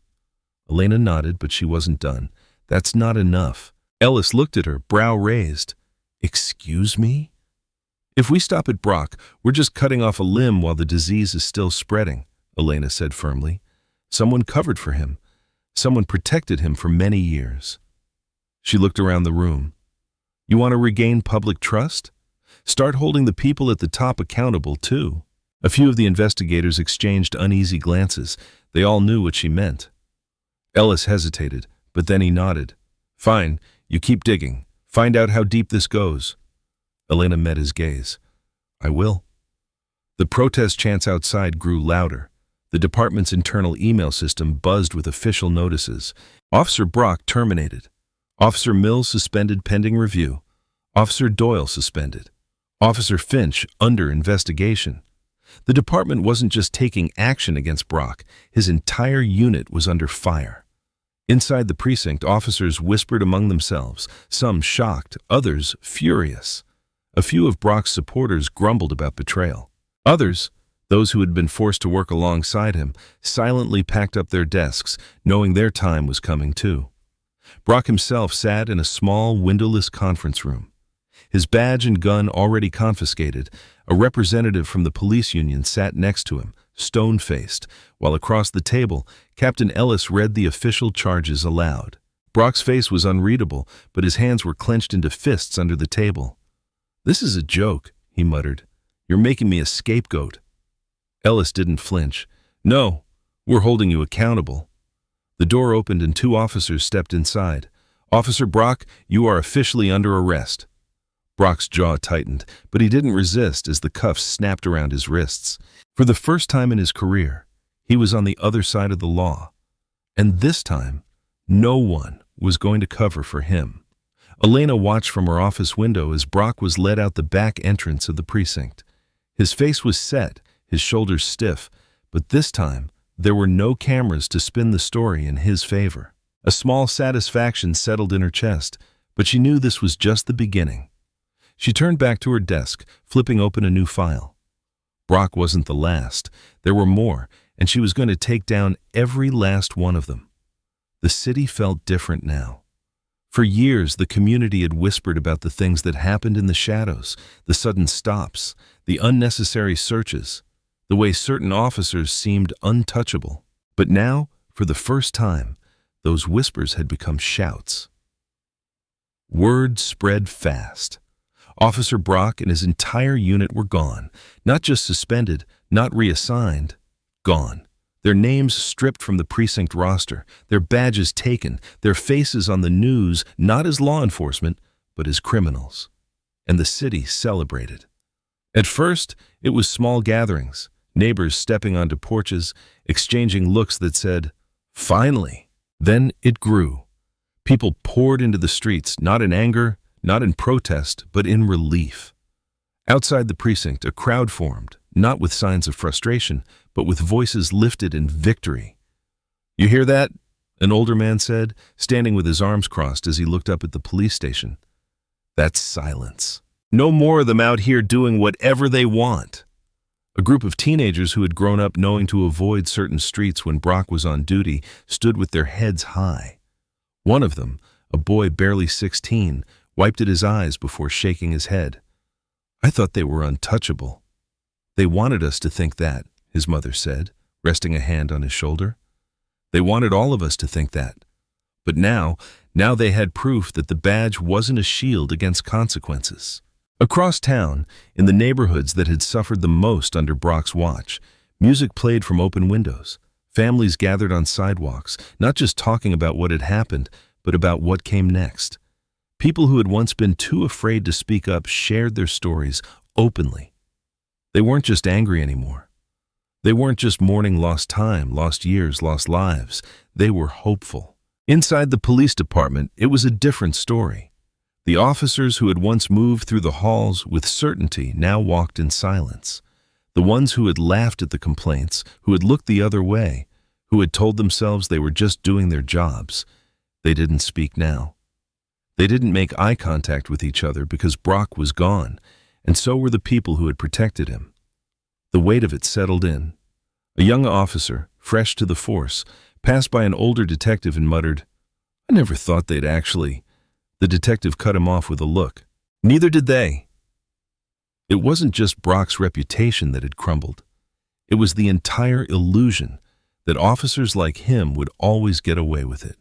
Elena nodded, but she wasn't done. That's not enough. Ellis looked at her, brow raised. Excuse me? If we stop at Brock, we're just cutting off a limb while the disease is still spreading, Elena said firmly. Someone covered for him. Someone protected him for many years. She looked around the room. You want to regain public trust? Start holding the people at the top accountable, too. A few of the investigators exchanged uneasy glances. They all knew what she meant. Ellis hesitated, but then he nodded. Fine, you keep digging. Find out how deep this goes. Elena met his gaze. I will. The protest chants outside grew louder. The department's internal email system buzzed with official notices. Officer Brock terminated. Officer Mills suspended pending review. Officer Doyle suspended. Officer Finch under investigation. The department wasn't just taking action against Brock. His entire unit was under fire. Inside the precinct, officers whispered among themselves, some shocked, others furious. A few of Brock's supporters grumbled about betrayal. Others, those who had been forced to work alongside him, silently packed up their desks, knowing their time was coming too. Brock himself sat in a small, windowless conference room. His badge and gun already confiscated, a representative from the police union sat next to him, stone-faced, while across the table, Captain Ellis read the official charges aloud. Brock's face was unreadable, but his hands were clenched into fists under the table. This is a joke, he muttered. You're making me a scapegoat. Ellis didn't flinch. No, we're holding you accountable. The door opened and two officers stepped inside. Officer Brock, you are officially under arrest. Brock's jaw tightened, but he didn't resist as the cuffs snapped around his wrists. For the first time in his career, he was on the other side of the law. And this time, no one was going to cover for him. Elena watched from her office window as Brock was led out the back entrance of the precinct. His face was set, his shoulders stiff, but this time, there were no cameras to spin the story in his favor. A small satisfaction settled in her chest, but she knew this was just the beginning. She turned back to her desk, flipping open a new file. Brock wasn't the last. There were more, and she was going to take down every last one of them. The city felt different now. For years, the community had whispered about the things that happened in the shadows, the sudden stops, the unnecessary searches, the way certain officers seemed untouchable. But now, for the first time, those whispers had become shouts. Word spread fast. Officer Brock and his entire unit were gone, not just suspended, not reassigned, gone. Their names stripped from the precinct roster, their badges taken, their faces on the news, not as law enforcement, but as criminals. And the city celebrated. At first, it was small gatherings, neighbors stepping onto porches, exchanging looks that said, "Finally." Then it grew. People poured into the streets, not in anger, not in protest, but in relief. Outside the precinct, a crowd formed, not with signs of frustration, but with voices lifted in victory. "You hear that?" an older man said, standing with his arms crossed as he looked up at the police station. "That's silence. No more of them out here doing whatever they want." A group of teenagers who had grown up knowing to avoid certain streets when Brock was on duty stood with their heads high. One of them, a boy barely 16, wiped at his eyes before shaking his head. "I thought they were untouchable." "They wanted us to think that," his mother said, resting a hand on his shoulder. "They wanted all of us to think that. But now Now they had proof that the badge wasn't a shield against consequences. Across town, in the neighborhoods that had suffered the most under Brock's watch, music played from open windows. Families gathered on sidewalks, not just talking about what had happened, but about what came next. People who had once been too afraid to speak up shared their stories openly. They weren't just angry anymore. They weren't just mourning lost time, lost years, lost lives. They were hopeful. Inside the police department, it was a different story. The officers who had once moved through the halls with certainty now walked in silence. The ones who had laughed at the complaints, who had looked the other way, who had told themselves they were just doing their jobs, they didn't speak now. They didn't make eye contact with each other because Brock was gone, and so were the people who had protected him. The weight of it settled in. A young officer, fresh to the force, passed by an older detective and muttered, "I never thought they'd actually..." The detective cut him off with a look. Neither did they. It wasn't just Brock's reputation that had crumbled. It was the entire illusion that officers like him would always get away with it.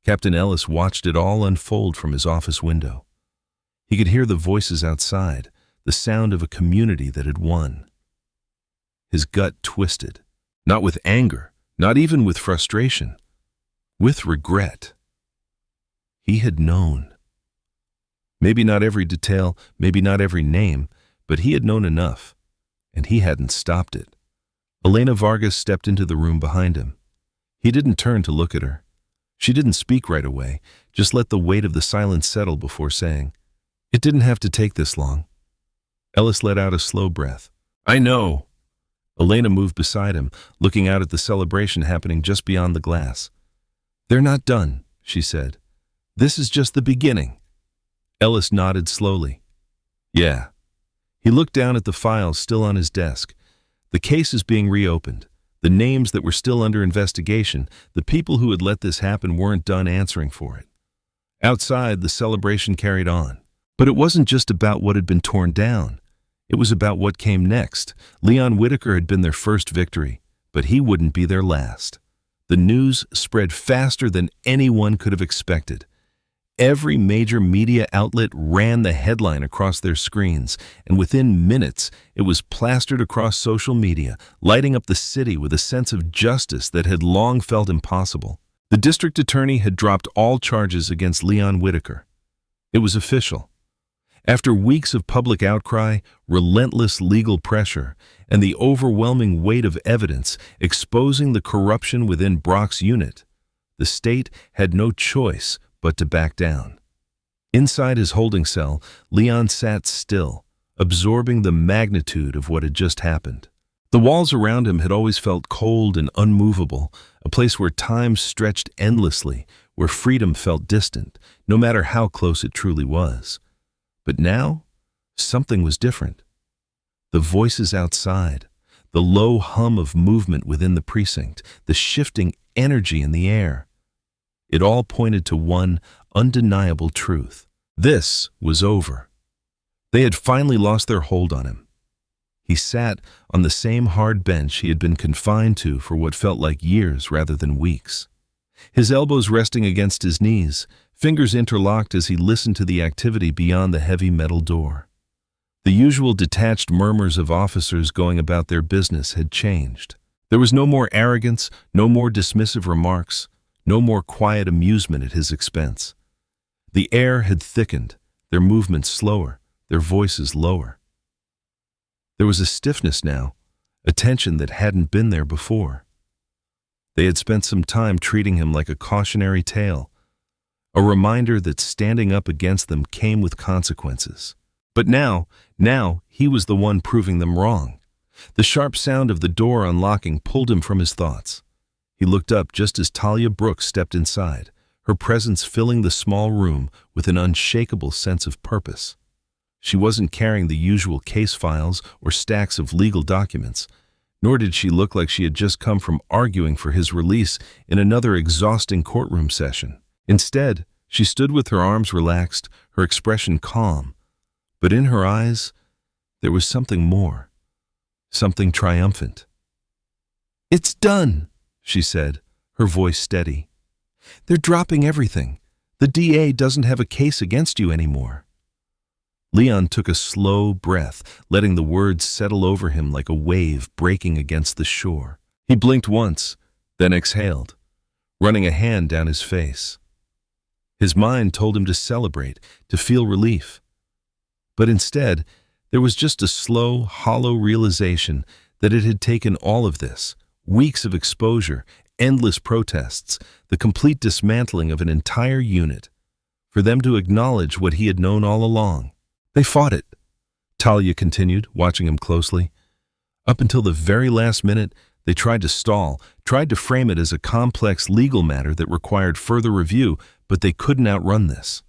Captain Ellis watched it all unfold from his office window. He could hear the voices outside, the sound of a community that had won. His gut twisted, not with anger, not even with frustration, with regret. He had known. Maybe not every detail, maybe not every name, but he had known enough, and he hadn't stopped it. Elena Vargas stepped into the room behind him. He didn't turn to look at her. She didn't speak right away, just let the weight of the silence settle before saying, "It didn't have to take this long." Ellis let out a slow breath. "I know." Elena moved beside him, looking out at the celebration happening just beyond the glass. "They're not done," she said. "This is just the beginning." Ellis nodded slowly. "Yeah." He looked down at the files still on his desk. The case is being reopened. The names that were still under investigation, the people who had let this happen weren't done answering for it. Outside, the celebration carried on. But it wasn't just about what had been torn down. It was about what came next. Leon Whitaker had been their first victory, but he wouldn't be their last. The news spread faster than anyone could have expected. Every major media outlet ran the headline across their screens, and within minutes, it was plastered across social media, lighting up the city with a sense of justice that had long felt impossible. The district attorney had dropped all charges against Leon Whitaker. It was official. After weeks of public outcry, relentless legal pressure, and the overwhelming weight of evidence exposing the corruption within Brock's unit, the state had no choice but to back down. Inside his holding cell, Leon sat still, absorbing the magnitude of what had just happened. The walls around him had always felt cold and unmovable, a place where time stretched endlessly, where freedom felt distant, no matter how close it truly was. But now, something was different. The voices outside, the low hum of movement within the precinct, the shifting energy in the air. It all pointed to one undeniable truth. This was over. They had finally lost their hold on him. He sat on the same hard bench he had been confined to for what felt like years rather than weeks. His elbows resting against his knees, fingers interlocked as he listened to the activity beyond the heavy metal door. The usual detached murmurs of officers going about their business had changed. There was no more arrogance, no more dismissive remarks, no more quiet amusement at his expense. The air had thickened, their movements slower, their voices lower. There was a stiffness now, a tension that hadn't been there before. They had spent some time treating him like a cautionary tale, a reminder that standing up against them came with consequences. But now he was the one proving them wrong. The sharp sound of the door unlocking pulled him from his thoughts. He looked up just as Talia Brooks stepped inside, her presence filling the small room with an unshakable sense of purpose. She wasn't carrying the usual case files or stacks of legal documents, nor did she look like she had just come from arguing for his release in another exhausting courtroom session. Instead, she stood with her arms relaxed, her expression calm, but in her eyes, there was something more, something triumphant. "It's done," she said, her voice steady. They're dropping everything. The DA doesn't have a case against you anymore. Leon took a slow breath, letting the words settle over him like a wave breaking against the shore. He blinked once, then exhaled, running a hand down his face. His mind told him to celebrate, to feel relief. But instead, there was just a slow, hollow realization that it had taken all of this, weeks of exposure, endless protests, the complete dismantling of an entire unit, for them to acknowledge what he had known all along. They fought it, Talia continued, watching him closely. Up until the very last minute, they tried to stall, tried to frame it as a complex legal matter that required further review, but they couldn't outrun this.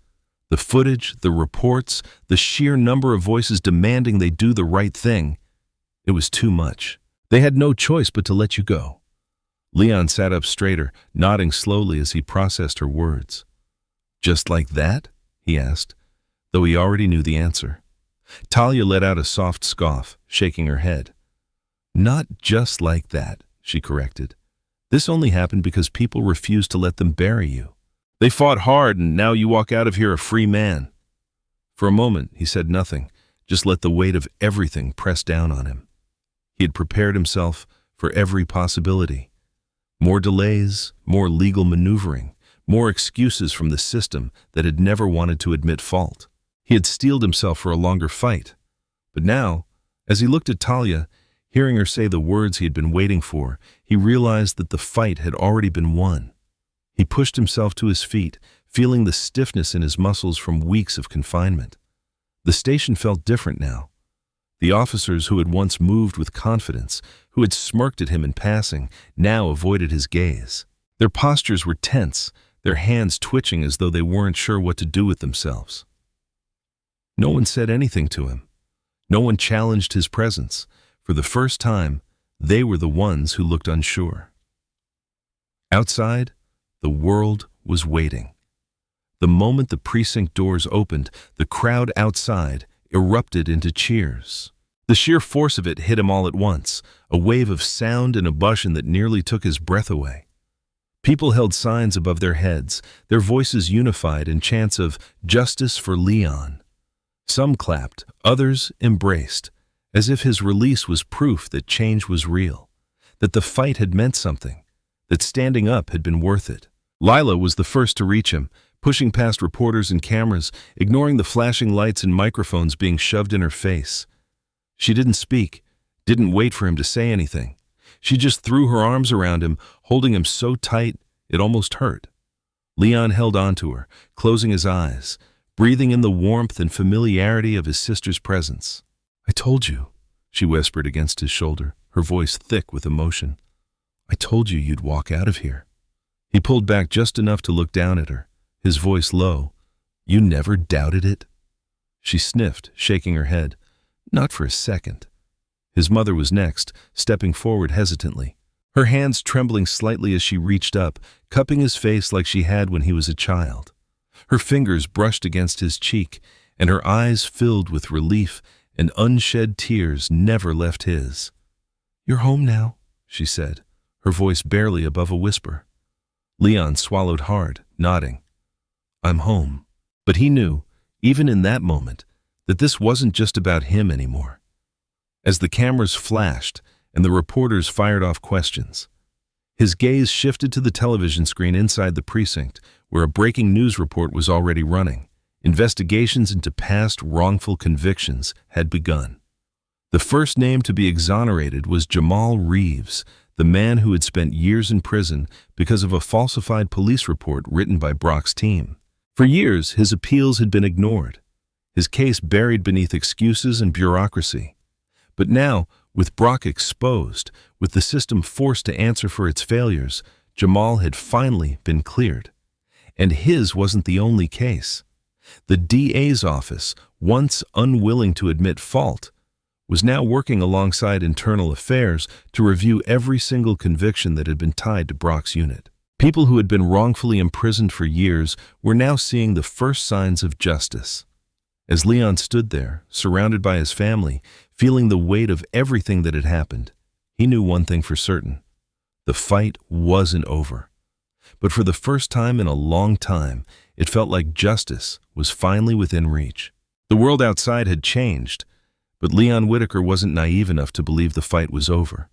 The footage, the reports, the sheer number of voices demanding they do the right thing, it was too much. They had no choice but to let you go. Leon sat up straighter, nodding slowly as he processed her words. Just like that? He asked, though he already knew the answer. Talia let out a soft scoff, shaking her head. Not just like that, she corrected. This only happened because people refused to let them bury you. They fought hard, and now you walk out of here a free man. For a moment, he said nothing, just let the weight of everything press down on him. He had prepared himself for every possibility. More delays, more legal maneuvering, more excuses from the system that had never wanted to admit fault. He had steeled himself for a longer fight. But now, as he looked at Talia, hearing her say the words he had been waiting for, he realized that the fight had already been won. He pushed himself to his feet, feeling the stiffness in his muscles from weeks of confinement. The station felt different now. The officers who had once moved with confidence, who had smirked at him in passing, now avoided his gaze. Their postures were tense, their hands twitching as though they weren't sure what to do with themselves. No one said anything to him. No one challenged his presence. For the first time, they were the ones who looked unsure. Outside, the world was waiting. The moment the precinct doors opened, the crowd outside erupted into cheers. The sheer force of it hit him all at once, a wave of sound and emotion that nearly took his breath away. People held signs above their heads, their voices unified in chants of "Justice for Leon." Some clapped, others embraced, as if his release was proof that change was real, that the fight had meant something, that standing up had been worth it. Lila was the first to reach him, pushing past reporters and cameras, ignoring the flashing lights and microphones being shoved in her face. She didn't speak, didn't wait for him to say anything. She just threw her arms around him, holding him so tight it almost hurt. Leon held on to her, closing his eyes, breathing in the warmth and familiarity of his sister's presence. "I told you," she whispered against his shoulder, her voice thick with emotion. "I told you you'd walk out of here." He pulled back just enough to look down at her, his voice low. "You never doubted it?" She sniffed, shaking her head. "Not for a second." His mother was next, stepping forward hesitantly, her hands trembling slightly as she reached up, cupping his face like she had when he was a child. Her fingers brushed against his cheek, and her eyes filled with relief, and unshed tears never left his. "You're home now," she said, her voice barely above a whisper. Leon swallowed hard, nodding. "I'm home." But he knew, even in that moment, that this wasn't just about him anymore. As the cameras flashed and the reporters fired off questions, his gaze shifted to the television screen inside the precinct, where a breaking news report was already running. Investigations into past wrongful convictions had begun. The first name to be exonerated was Jamal Reeves, the man who had spent years in prison because of a falsified police report written by Brock's team. For years, his appeals had been ignored, his case buried beneath excuses and bureaucracy. But now, with Brock exposed, with the system forced to answer for its failures, Jamal had finally been cleared. And his wasn't the only case. The DA's office, once unwilling to admit fault, was now working alongside internal affairs to review every single conviction that had been tied to Brock's unit. People who had been wrongfully imprisoned for years were now seeing the first signs of justice. As Leon stood there, surrounded by his family, feeling the weight of everything that had happened, he knew one thing for certain. The fight wasn't over. but for the first time in a long time, it felt like justice was finally within reach. The world outside had changed, but Leon Whitaker wasn't naive enough to believe the fight was over.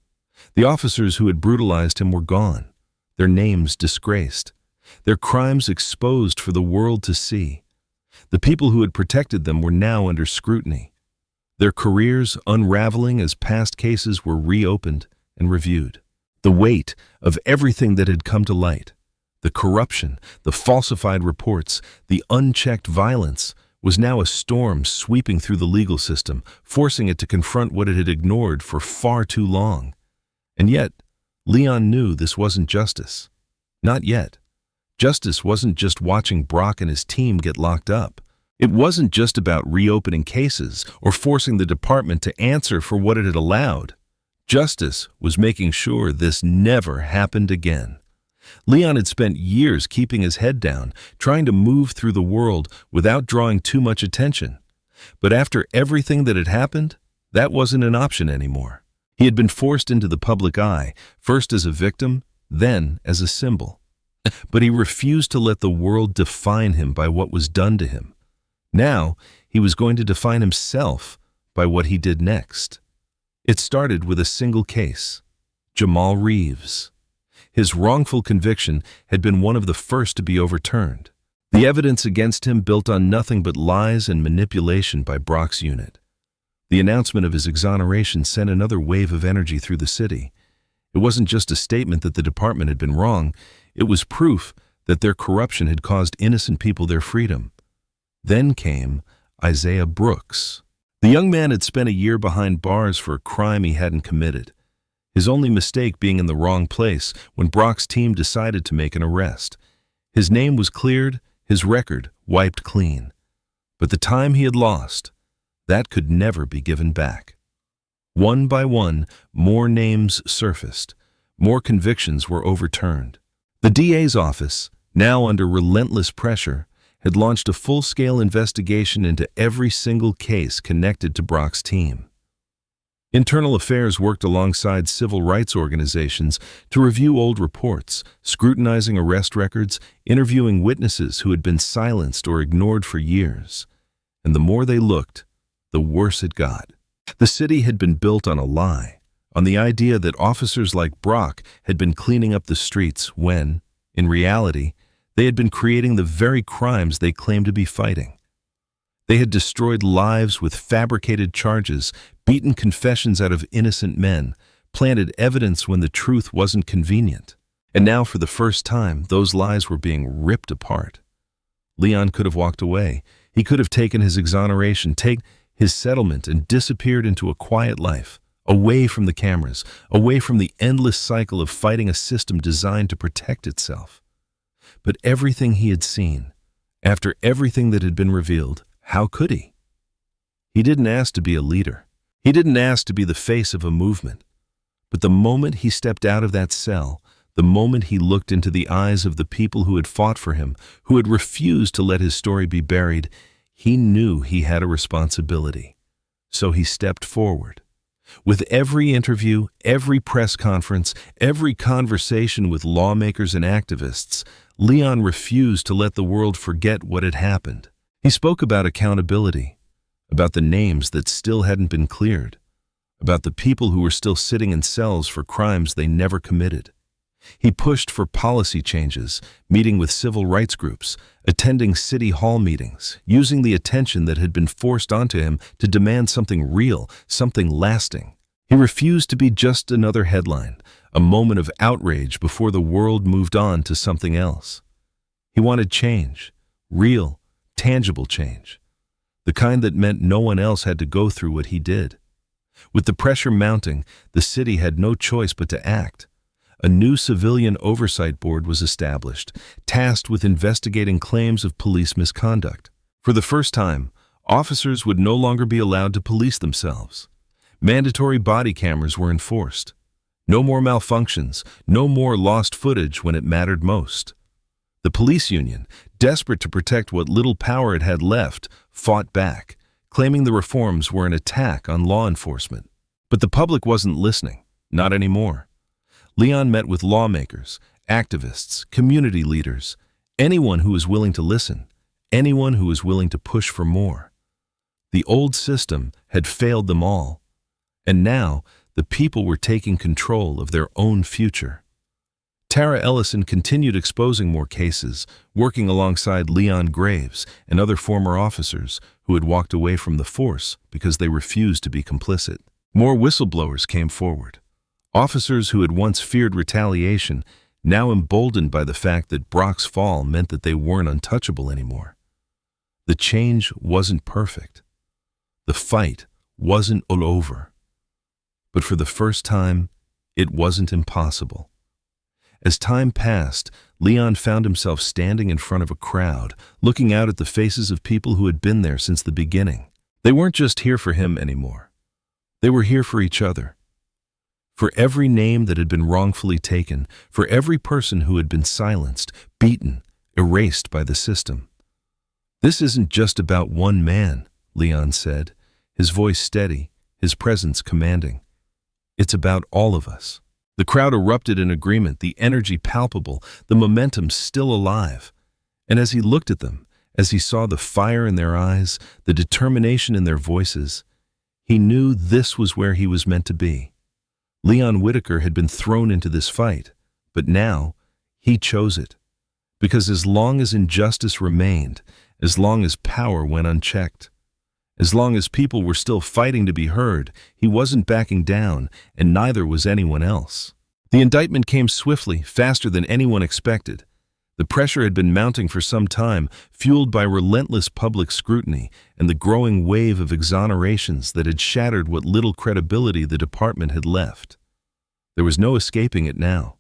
The officers who had brutalized him were gone, their names disgraced, their crimes exposed for the world to see. The people who had protected them were now under scrutiny, their careers unraveling as past cases were reopened and reviewed. The weight of everything that had come to light, the corruption, the falsified reports, the unchecked violence, was now a storm sweeping through the legal system, forcing it to confront what it had ignored for far too long. And yet, Leon knew this wasn't justice. Not yet. Justice wasn't just watching Brock and his team get locked up. It wasn't just about reopening cases or forcing the department to answer for what it had allowed. Justice was making sure this never happened again. Leon had spent years keeping his head down, trying to move through the world without drawing too much attention. But after everything that had happened, that wasn't an option anymore. He had been forced into the public eye, first as a victim, then as a symbol. But he refused to let the world define him by what was done to him. Now, he was going to define himself by what he did next. It started with a single case, Jamal Reeves. His wrongful conviction had been one of the first to be overturned. The evidence against him built on nothing but lies and manipulation by Brock's unit. The announcement of his exoneration sent another wave of energy through the city. It wasn't just a statement that the department had been wrong, it was proof that their corruption had caused innocent people their freedom. Then came Isaiah Brooks. The young man had spent a year behind bars for a crime he hadn't committed, his only mistake being in the wrong place when Brock's team decided to make an arrest. His name was cleared, his record wiped clean. But the time he had lost, that could never be given back. One by one, more names surfaced, more convictions were overturned. The DA's office, now under relentless pressure, had launched a full-scale investigation into every single case connected to Brock's team. Internal Affairs worked alongside civil rights organizations to review old reports, scrutinizing arrest records, interviewing witnesses who had been silenced or ignored for years. And the more they looked, the worse it got. The city had been built on a lie, on the idea that officers like Brock had been cleaning up the streets when, in reality, they had been creating the very crimes they claimed to be fighting. They had destroyed lives with fabricated charges, beaten confessions out of innocent men, planted evidence when the truth wasn't convenient. And now, for the first time, those lies were being ripped apart. Leon could have walked away. He could have taken his exoneration, taken his settlement, and disappeared into a quiet life, away from the cameras, away from the endless cycle of fighting a system designed to protect itself. But everything he had seen, after everything that had been revealed, how could he? He didn't ask to be a leader. He didn't ask to be the face of a movement. But the moment he stepped out of that cell, the moment he looked into the eyes of the people who had fought for him, who had refused to let his story be buried, he knew he had a responsibility. So he stepped forward. With every interview, every press conference, every conversation with lawmakers and activists, Leon refused to let the world forget what had happened. He spoke about accountability, about the names that still hadn't been cleared, about the people who were still sitting in cells for crimes they never committed. He pushed for policy changes, meeting with civil rights groups, attending city hall meetings, using the attention that had been forced onto him to demand something real, something lasting. He refused to be just another headline, a moment of outrage before the world moved on to something else. He wanted change, real, tangible change, the kind that meant no one else had to go through what he did. With the pressure mounting, the city had no choice but to act. A new civilian oversight board was established, tasked with investigating claims of police misconduct. For the first time, officers would no longer be allowed to police themselves. Mandatory body cameras were enforced. No more malfunctions, no more lost footage when it mattered most. The police union, desperate to protect what little power it had left, fought back, claiming the reforms were an attack on law enforcement. But the public wasn't listening, not anymore. Leon met with lawmakers, activists, community leaders, anyone who was willing to listen, anyone who was willing to push for more. The old system had failed them all, and now the people were taking control of their own future. Tara Ellison continued exposing more cases, working alongside Leon Graves and other former officers who had walked away from the force because they refused to be complicit. More whistleblowers came forward. Officers who had once feared retaliation, now emboldened by the fact that Brock's fall meant that they weren't untouchable anymore. The change wasn't perfect. The fight wasn't all over. But for the first time, it wasn't impossible. As time passed, Leon found himself standing in front of a crowd, looking out at the faces of people who had been there since the beginning. They weren't just here for him anymore. They were here for each other. For every name that had been wrongfully taken, for every person who had been silenced, beaten, erased by the system. "This isn't just about one man," Leon said, his voice steady, his presence commanding. "It's about all of us." The crowd erupted in agreement, the energy palpable, the momentum still alive. And as he looked at them, as he saw the fire in their eyes, the determination in their voices, he knew this was where he was meant to be. Leon Whitaker had been thrown into this fight, but now he chose it. Because as long as injustice remained, as long as power went unchecked, as long as people were still fighting to be heard, he wasn't backing down, and neither was anyone else. The indictment came swiftly, faster than anyone expected. The pressure had been mounting for some time, fueled by relentless public scrutiny and the growing wave of exonerations that had shattered what little credibility the department had left. There was no escaping it now.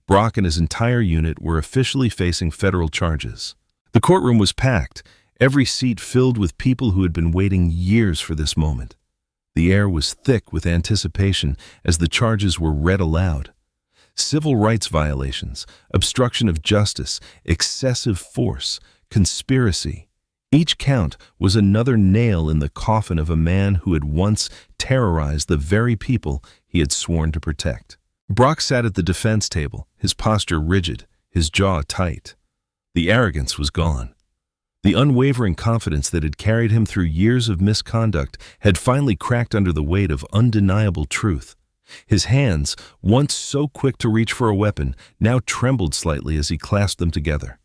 Brock and his entire unit were officially facing federal charges. The courtroom was packed, every seat filled with people who had been waiting years for this moment. The air was thick with anticipation as the charges were read aloud. Civil rights violations, obstruction of justice, excessive force, conspiracy. Each count was another nail in the coffin of a man who had once terrorized the very people he had sworn to protect. Brock sat at the defense table, his posture rigid, his jaw tight. The arrogance was gone. The unwavering confidence that had carried him through years of misconduct had finally cracked under the weight of undeniable truth. His hands, once so quick to reach for a weapon, now trembled slightly as he clasped them together.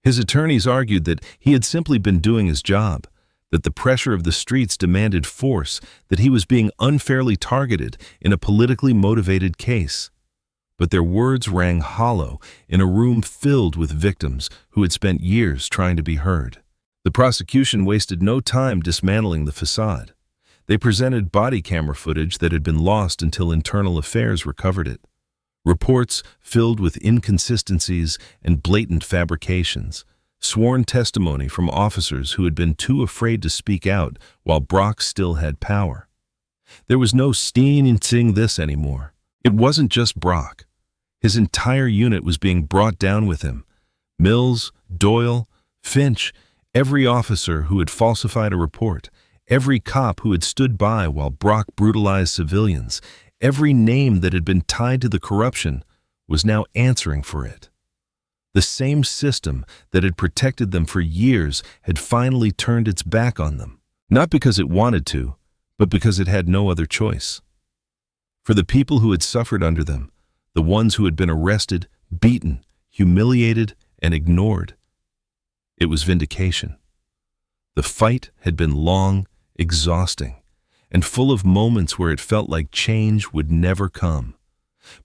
His attorneys argued that he had simply been doing his job, that the pressure of the streets demanded force, that he was being unfairly targeted in a politically motivated case. But their words rang hollow in a room filled with victims who had spent years trying to be heard. The prosecution wasted no time dismantling the facade. They presented body camera footage that had been lost until Internal Affairs recovered it. Reports filled with inconsistencies and blatant fabrications. Sworn testimony from officers who had been too afraid to speak out while Brock still had power. There was no seeing this anymore. It wasn't just Brock. His entire unit was being brought down with him. Mills, Doyle, Finch, every officer who had falsified a report, every cop who had stood by while Brock brutalized civilians, every name that had been tied to the corruption was now answering for it. The same system that had protected them for years had finally turned its back on them, not because it wanted to, but because it had no other choice. For the people who had suffered under them, the ones who had been arrested, beaten, humiliated, and ignored, it was vindication. The fight had been long, exhausting, and full of moments where it felt like change would never come.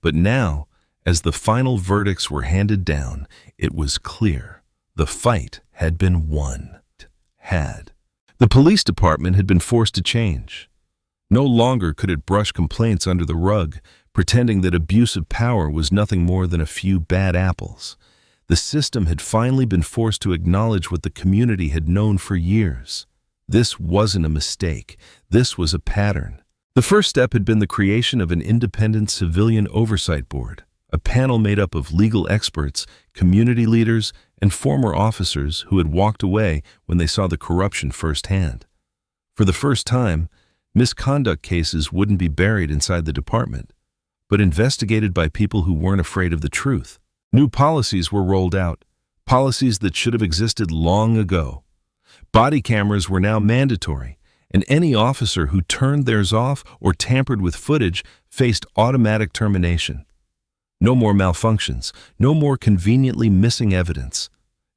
But now, as the final verdicts were handed down, it was clear the fight had been won. The police department had been forced to change. No longer could it brush complaints under the rug, pretending that abuse of power was nothing more than a few bad apples. The system had finally been forced to acknowledge what the community had known for years. This wasn't a mistake. This was a pattern. The first step had been the creation of an independent civilian oversight board, a panel made up of legal experts, community leaders, and former officers who had walked away when they saw the corruption firsthand. For the first time, misconduct cases wouldn't be buried inside the department, but investigated by people who weren't afraid of the truth. New policies were rolled out, policies that should have existed long ago. Body cameras were now mandatory, and any officer who turned theirs off or tampered with footage faced automatic termination. No more malfunctions, no more conveniently missing evidence.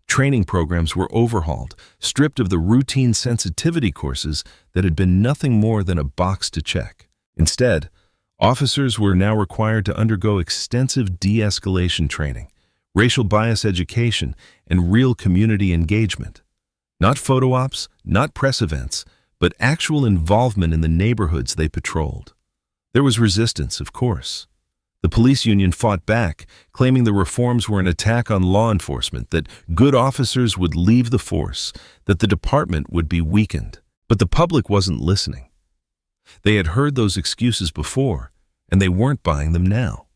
Training programs were overhauled, stripped of the routine sensitivity courses that had been nothing more than a box to check. Instead, officers were now required to undergo extensive de-escalation training, racial bias education, and real community engagement. Not photo ops, not press events, but actual involvement in the neighborhoods they patrolled. There was resistance, of course. The police union fought back, claiming the reforms were an attack on law enforcement, that good officers would leave the force, that the department would be weakened. But the public wasn't listening. They had heard those excuses before, and they weren't buying them now.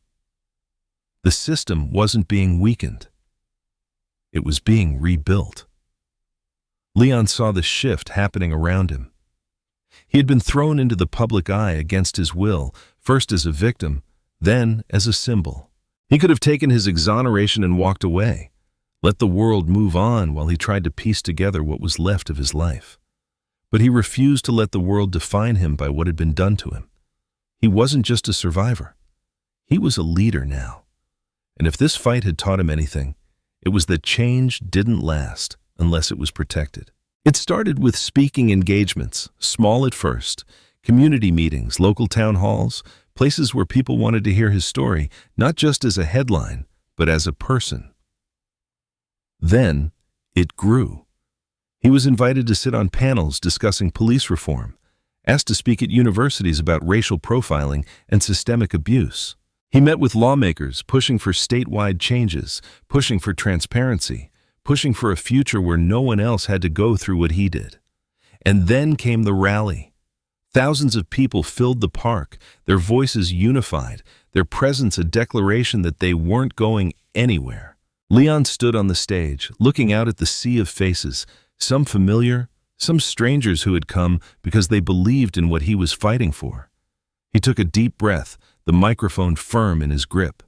The system wasn't being weakened. It was being rebuilt. Leon saw the shift happening around him. He had been thrown into the public eye against his will, first as a victim, then as a symbol. He could have taken his exoneration and walked away, let the world move on while he tried to piece together what was left of his life. But he refused to let the world define him by what had been done to him. He wasn't just a survivor. He was a leader now. And if this fight had taught him anything, it was that change didn't last unless it was protected. It started with speaking engagements, small at first, community meetings, local town halls, places where people wanted to hear his story, not just as a headline, but as a person. Then, it grew. He was invited to sit on panels discussing police reform, asked to speak at universities about racial profiling and systemic abuse. He met with lawmakers pushing for statewide changes, pushing for transparency, pushing for a future where no one else had to go through what he did. And then came the rally. Thousands of people filled the park, their voices unified, their presence a declaration that they weren't going anywhere. Leon stood on the stage, looking out at the sea of faces, some familiar, some strangers who had come because they believed in what he was fighting for. He took a deep breath, the microphone firm in his grip.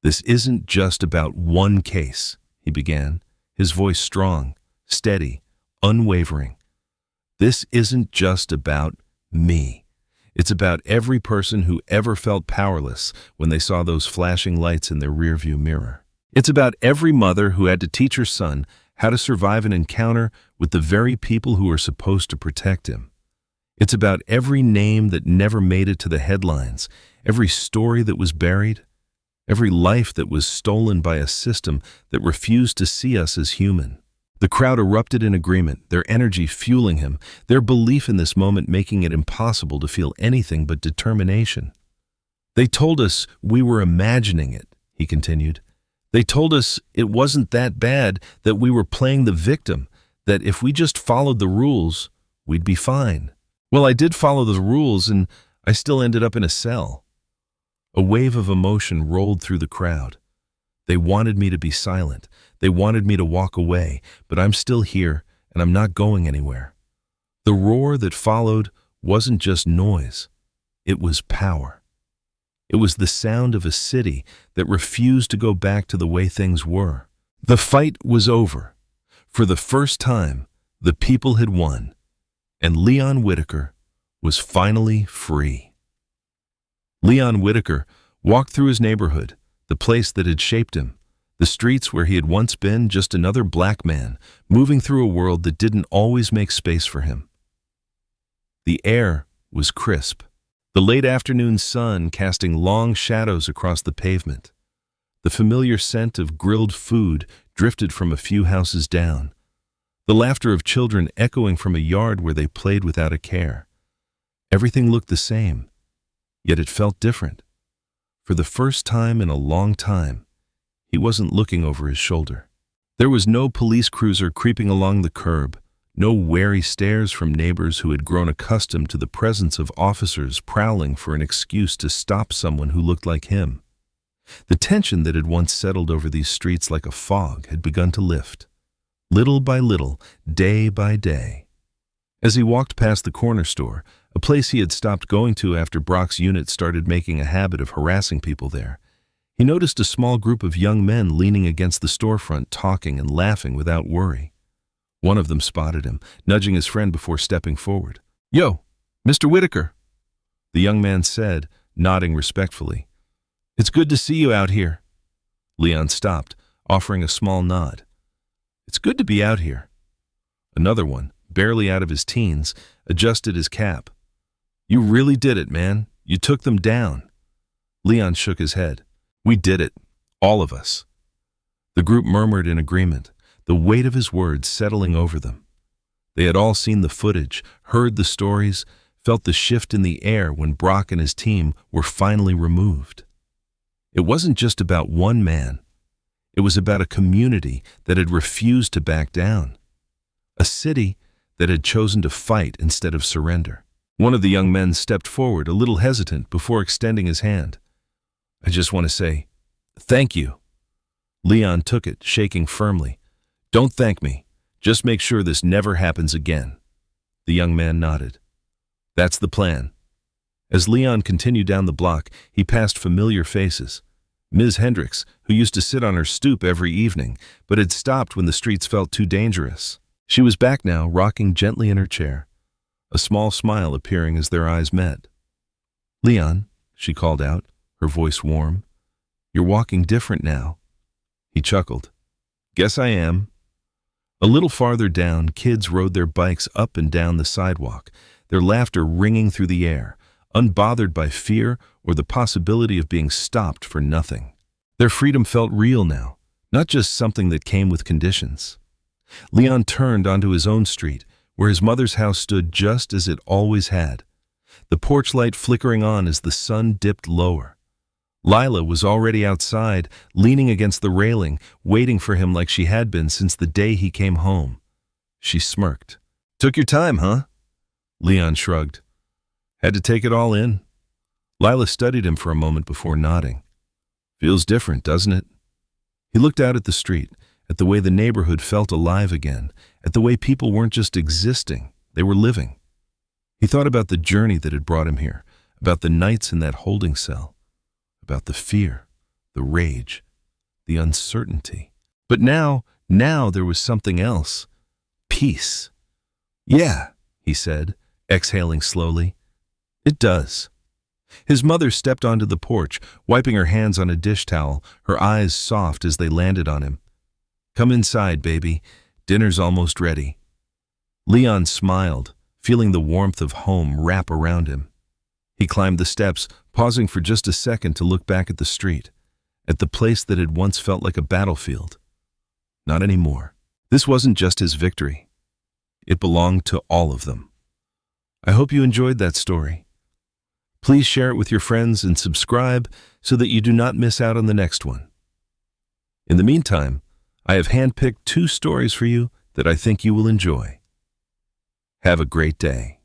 "This isn't just about one case," he began, his voice strong, steady, unwavering. "This isn't just about me. It's about every person who ever felt powerless when they saw those flashing lights in their rearview mirror. It's about every mother who had to teach her son how to survive an encounter with the very people who are supposed to protect him. It's about every name that never made it to the headlines, every story that was buried, every life that was stolen by a system that refused to see us as human." The crowd erupted in agreement, their energy fueling him, their belief in this moment making it impossible to feel anything but determination. "They told us we were imagining it," he continued. "They told us it wasn't that bad, that we were playing the victim, that if we just followed the rules, we'd be fine. Well, I did follow the rules, and I still ended up in a cell." A wave of emotion rolled through the crowd. They wanted me to be silent. They wanted me to walk away, but I'm still here, and I'm not going anywhere. The roar that followed wasn't just noise. It was power. It was the sound of a city that refused to go back to the way things were. The fight was over. For the first time, the people had won, and Leon Whitaker was finally free. Leon Whitaker walked through his neighborhood, the place that had shaped him, the streets where he had once been just another black man, moving through a world that didn't always make space for him. The air was crisp, the late afternoon sun casting long shadows across the pavement. The familiar scent of grilled food drifted from a few houses down, the laughter of children echoing from a yard where they played without a care. Everything looked the same, yet it felt different. For the first time in a long time, he wasn't looking over his shoulder. There was no police cruiser creeping along the curb, no wary stares from neighbors who had grown accustomed to the presence of officers prowling for an excuse to stop someone who looked like him. The tension that had once settled over these streets like a fog had begun to lift, little by little, day by day. As he walked past the corner store, a place he had stopped going to after Brock's unit started making a habit of harassing people there, He noticed a small group of young men leaning against the storefront, talking and laughing without worry. One of them spotted him, nudging his friend before stepping forward. "Yo, Mr. Whitaker," the young man said, nodding respectfully. "It's good to see you out here." Leon stopped, offering a small nod. "It's good to be out here." Another one, barely out of his teens, adjusted his cap. "You really did it, man. You took them down." Leon shook his head. "We did it. All of us." The group murmured in agreement, the weight of his words settling over them. They had all seen the footage, heard the stories, felt the shift in the air when Brock and his team were finally removed. It wasn't just about one man. It was about a community that had refused to back down. A city that had chosen to fight instead of surrender. One of the young men stepped forward, a little hesitant, before extending his hand. "I just want to say, thank you." Leon took it, shaking firmly. "Don't thank me. Just make sure this never happens again." The young man nodded. "That's the plan." As Leon continued down the block, he passed familiar faces. Ms. Hendricks, who used to sit on her stoop every evening, but had stopped when the streets felt too dangerous. She was back now, rocking gently in her chair, a small smile appearing as their eyes met. "Leon," she called out, her voice warm, "you're walking different now." He chuckled. "Guess I am." A little farther down, kids rode their bikes up and down the sidewalk, their laughter ringing through the air, unbothered by fear or the possibility of being stopped for nothing. Their freedom felt real now, not just something that came with conditions. Leon turned onto his own street, where his mother's house stood just as it always had, the porch light flickering on as the sun dipped lower. Lila was already outside, leaning against the railing, waiting for him like she had been since the day he came home. She smirked. "Took your time, huh?" Leon shrugged. "Had to take it all in." Lila studied him for a moment before nodding. "Feels different, doesn't it?" He looked out at the street, at the way the neighborhood felt alive again, at the way people weren't just existing, they were living. He thought about the journey that had brought him here, about the nights in that holding cell, about the fear, the rage, the uncertainty. But now there was something else. Peace. "Yeah," he said, exhaling slowly. "It does." His mother stepped onto the porch, wiping her hands on a dish towel, her eyes soft as they landed on him. "Come inside, baby. Dinner's almost ready." Leon smiled, feeling the warmth of home wrap around him. He climbed the steps, pausing for just a second to look back at the street, at the place that had once felt like a battlefield. Not anymore. This wasn't just his victory. It belonged to all of them. I hope you enjoyed that story. Please share it with your friends and subscribe so that you do not miss out on the next one. In the meantime, I have handpicked 2 stories for you that I think you will enjoy. Have a great day.